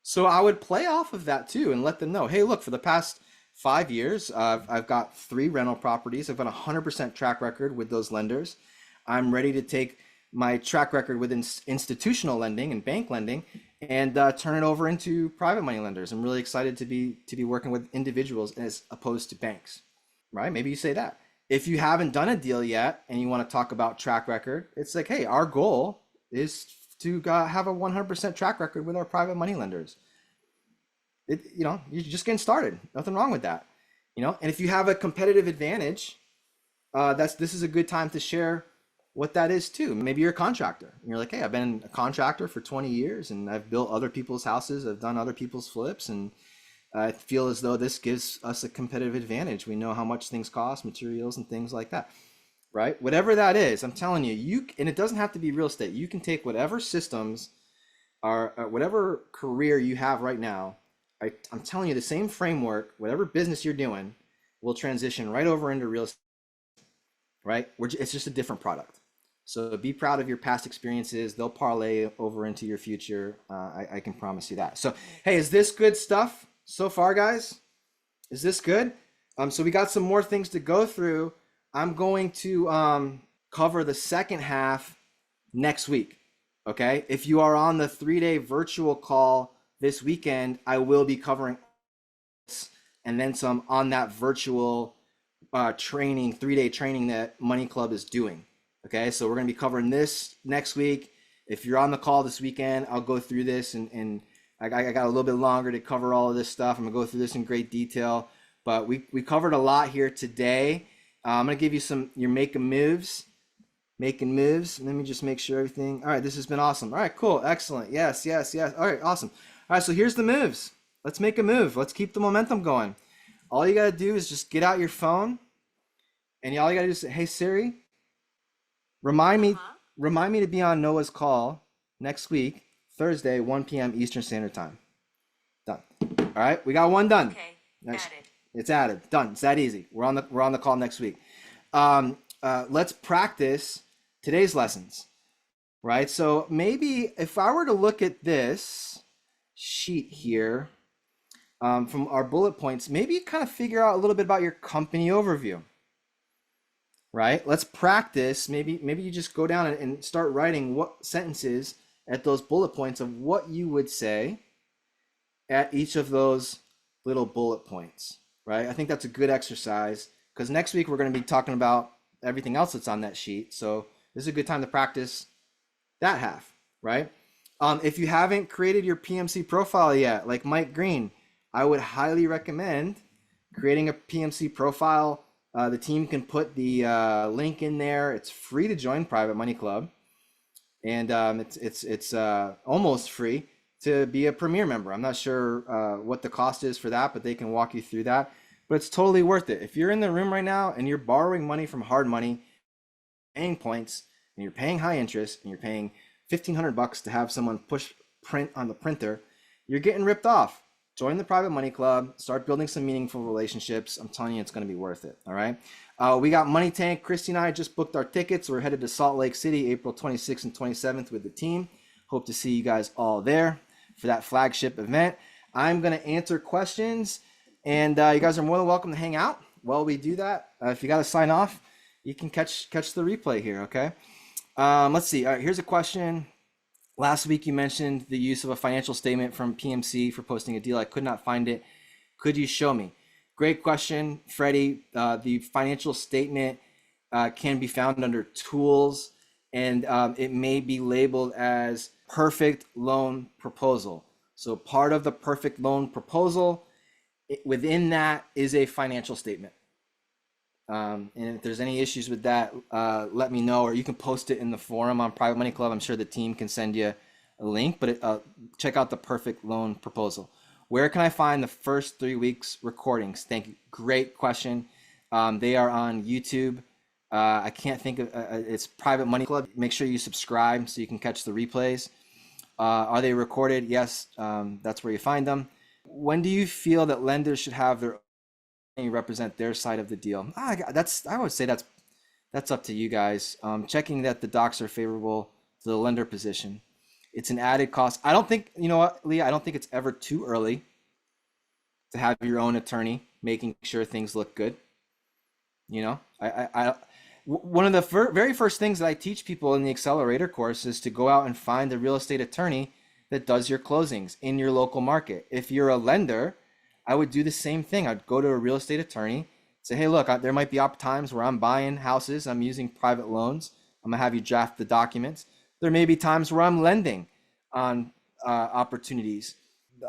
S1: So I would play off of that too and let them know, hey, look, for the past 5 years, I've got 3 rental properties. I've got a 100% track record with those lenders. I'm ready to take my track record with institutional lending and bank lending and turn it over into private money lenders. I'm really excited to be working with individuals as opposed to banks, right? Maybe you say that. If you haven't done a deal yet and you want to talk about track record, it's like, hey, our goal is to have a 100% track record with our private money lenders. You're just getting started. Nothing wrong with that. And if you have a competitive advantage, this is a good time to share what that is too. Maybe you're a contractor and you're like, hey, I've been a contractor for 20 years and I've built other people's houses. I've done other people's flips, and I feel as though this gives us a competitive advantage. We know how much things cost, materials and things like that, right? Whatever that is, I'm telling you, and it doesn't have to be real estate. You can take whatever systems are, whatever career you have right now. I'm telling you, the same framework, whatever business you're doing, will transition right over into real estate, right? It's just a different product. So be proud of your past experiences. They'll parlay over into your future. I can promise you that. So, hey, is this good stuff so far, guys? Is this good? So we got some more things to go through. I'm going to cover the second half next week. Okay. If you are on the 3-day virtual call this weekend, I will be covering this and then some on that virtual training, 3-day training that Money Club is doing. Okay, so we're going to be covering this next week. If you're on the call this weekend, I'll go through this, and I got a little bit longer to cover all of this stuff. I'm going to go through this in great detail, but we covered a lot here today. I'm going to give you you're making moves. Let me just make sure everything. All right, this has been awesome. All right, cool, excellent. Yes. All right, awesome. All right, so here's the moves. Let's make a move. Let's keep the momentum going. All you got to do is just get out your phone, and all you got to do is say, "Hey Siri, remind me to be on Noah's call next week, Thursday, 1 p.m. Eastern Standard Time." Done. All right, we got one done.
S3: Okay,
S1: nice.
S3: added.
S1: It's added. Done. It's that easy. We're on the call next week. Let's practice today's lessons, right? So maybe if I were to look at this sheet here from our bullet points, maybe kind of figure out a little bit about your company overview, right? Let's practice. Maybe you just go down and start writing what sentences at those bullet points of what you would say at each of those little bullet points, right? I think that's a good exercise because next week we're going to be talking about everything else that's on that sheet. So this is a good time to practice that half, right? If you haven't created your PMC profile yet, like Mike Green, I would highly recommend creating a PMC profile. The team can put the link in there. It's free to join Private Money Club, and it's almost free to be a Premier member. I'm not sure what the cost is for that, but they can walk you through that. But it's totally worth it. If you're in the room right now and you're borrowing money from hard money, paying points, and you're paying high interest, and you're paying $1,500 to have someone push print on the printer, you're getting ripped off. Join the Private Money Club, start building some meaningful relationships. I'm telling you, it's going to be worth it. All right. We got Money Tank. Christy and I just booked our tickets. We're headed to Salt Lake City, April 26th and 27th with the team. Hope to see you guys all there for that flagship event. I'm going to answer questions, and you guys are more than welcome to hang out while we do that. If you got to sign off, you can catch the replay here. Okay. Let's see. All right. Here's a question. Last week, you mentioned the use of a financial statement from PMC for posting a deal. I could not find it. Could you show me? Great question, Freddie. The financial statement can be found under tools, and it may be labeled as perfect loan proposal. So part of the perfect loan proposal, within that is a financial statement. And if there's any issues with that, let me know, or you can post it in the forum on Private Money Club. I'm sure the team can send you a link, but check out the perfect loan proposal. Where can I find the first 3 weeks recordings? Thank you. Great question. They are on YouTube. I can't think of it's Private Money Club. Make sure you subscribe so you can catch the replays. Are they recorded? Yes, that's where you find them. When do you feel that lenders should have their represent their side of the deal? I would say that's up to you guys. Checking that the docs are favorable to the lender position. It's an added cost. I don't think, you know what, Leah, I don't think it's ever too early to have your own attorney making sure things look good. You know, one of the very first things that I teach people in the accelerator course is to go out and find a real estate attorney that does your closings in your local market. If you're a lender, I would do the same thing. I'd go to a real estate attorney, say, hey, look, there might be times where I'm buying houses, I'm using private loans. I'm gonna have you draft the documents. There may be times where I'm lending on opportunities.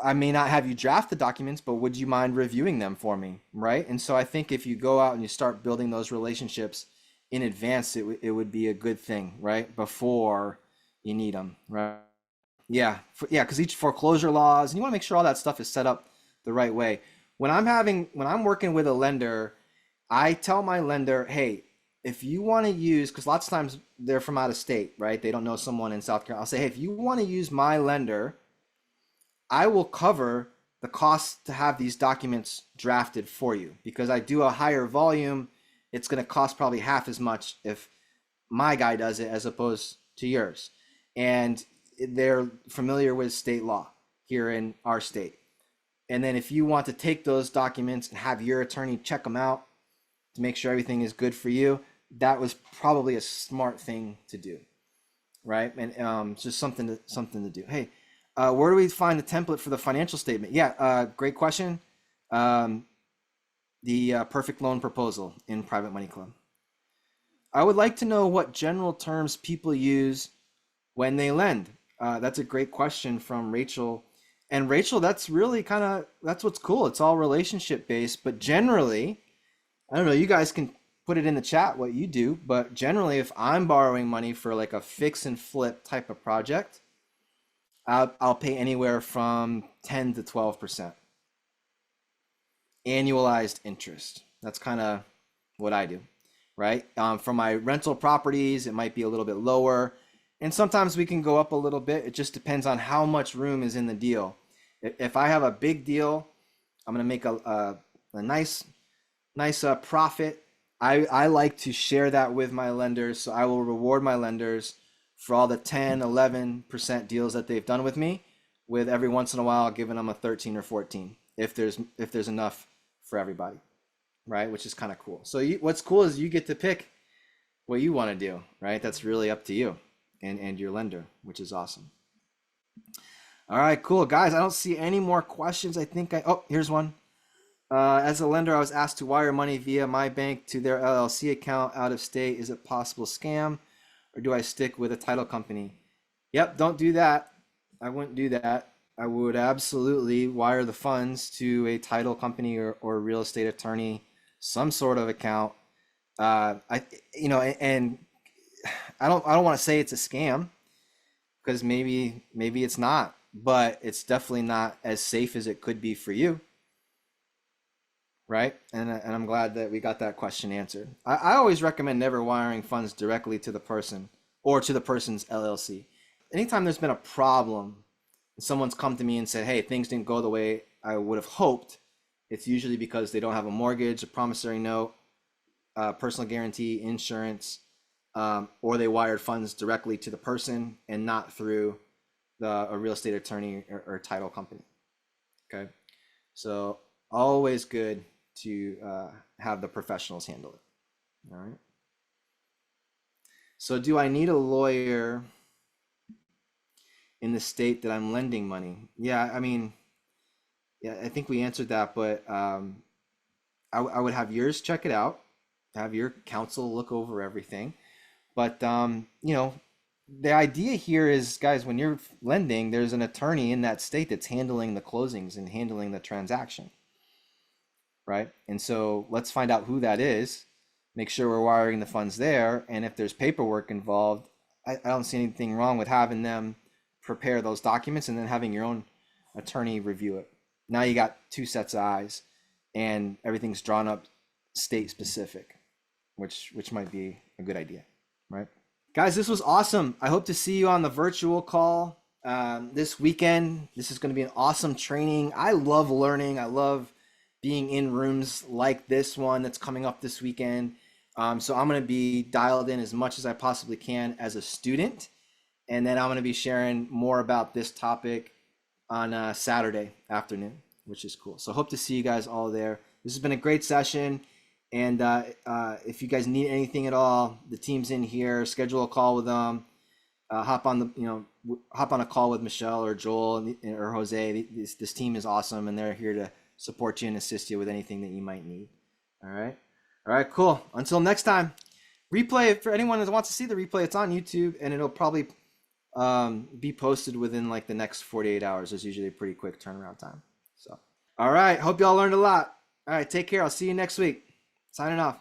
S1: I may not have you draft the documents, but would you mind reviewing them for me, right? And so I think if you go out and you start building those relationships in advance, it would be a good thing, right? Before you need them, right? Yeah, because each foreclosure laws, and you want to make sure all that stuff is set up the right way. When I'm working with a lender, I tell my lender, hey, if you want to use, because lots of times they're from out of state, right? They don't know someone in South Carolina. I'll say, hey, if you want to use my lender, I will cover the cost to have these documents drafted for you, because I do a higher volume. It's going to cost probably half as much if my guy does it as opposed to yours. And they're familiar with state law here in our state. And then if you want to take those documents and have your attorney check them out to make sure everything is good for you, that was probably a smart thing to do, right? And just something to do. Hey, where do we find the template for the financial statement? Yeah, great question. the perfect loan proposal in Private Money Club. I would like to know what general terms people use when they lend. That's a great question from Rachel. And Rachel, that's really that's what's cool. It's all relationship based, but generally, I don't know, you guys can put it in the chat what you do, but generally if I'm borrowing money for like a fix and flip type of project, I'll pay anywhere from 10 to 12% annualized interest. That's kind of what I do, right? For my rental properties, it might be a little bit lower. And sometimes we can go up a little bit. It just depends on how much room is in the deal. If I have a big deal, I'm going to make a nice profit. I like to share that with my lenders. So I will reward my lenders for all the 10, 11% deals that they've done with me, with every once in a while giving them a 13 or 14 if there's enough for everybody, right? Which is kind of cool. So what's cool is you get to pick what you want to do, right? That's really up to you and your lender, which is awesome. All right, cool. Guys, I don't see any more questions. I think oh, here's one. As a lender, I was asked to wire money via my bank to their LLC account out of state. Is it possible scam, or do I stick with a title company? Yep, don't do that. I wouldn't do that. I would absolutely wire the funds to a title company or real estate attorney, some sort of account. And I don't want to say it's a scam, because maybe it's not, but it's definitely not as safe as it could be for you. Right? And I'm glad that we got that question answered. I always recommend never wiring funds directly to the person or to the person's LLC. Anytime there's been a problem, someone's come to me and said, hey, things didn't go the way I would have hoped, it's usually because they don't have a mortgage, a promissory note, personal guarantee, insurance, or they wired funds directly to the person and not through a real estate attorney or title company. Okay, so always good to have the professionals handle it. All right. So do I need a lawyer in the state that I'm lending money? Yeah, I mean, yeah, I think we answered that, but I would have yours check it out, have your counsel look over everything. But the idea here is, guys, when you're lending, there's an attorney in that state that's handling the closings and handling the transaction, right? And so let's find out who that is, make sure we're wiring the funds there, and if there's paperwork involved, I don't see anything wrong with having them prepare those documents and then having your own attorney review it. Now you got two sets of eyes, and everything's drawn up state specific, which might be a good idea, right? Guys, this was awesome. I hope to see you on the virtual call this weekend. This is going to be an awesome training. I love learning. I love being in rooms like this one that's coming up this weekend. So I'm going to be dialed in as much as I possibly can as a student. And then I'm going to be sharing more about this topic on Saturday afternoon, which is cool. So hope to see you guys all there. This has been a great session. And if you guys need anything at all, the team's in here. Schedule a call with them. Hop on a call with Michelle or Joel or Jose. This team is awesome, and they're here to support you and assist you with anything that you might need. All right, cool. Until next time, replay, for anyone that wants to see the replay, it's on YouTube, and it'll probably be posted within like the next 48 hours. There's usually a pretty quick turnaround time. So, all right, hope y'all learned a lot. All right, take care. I'll see you next week. Signing off.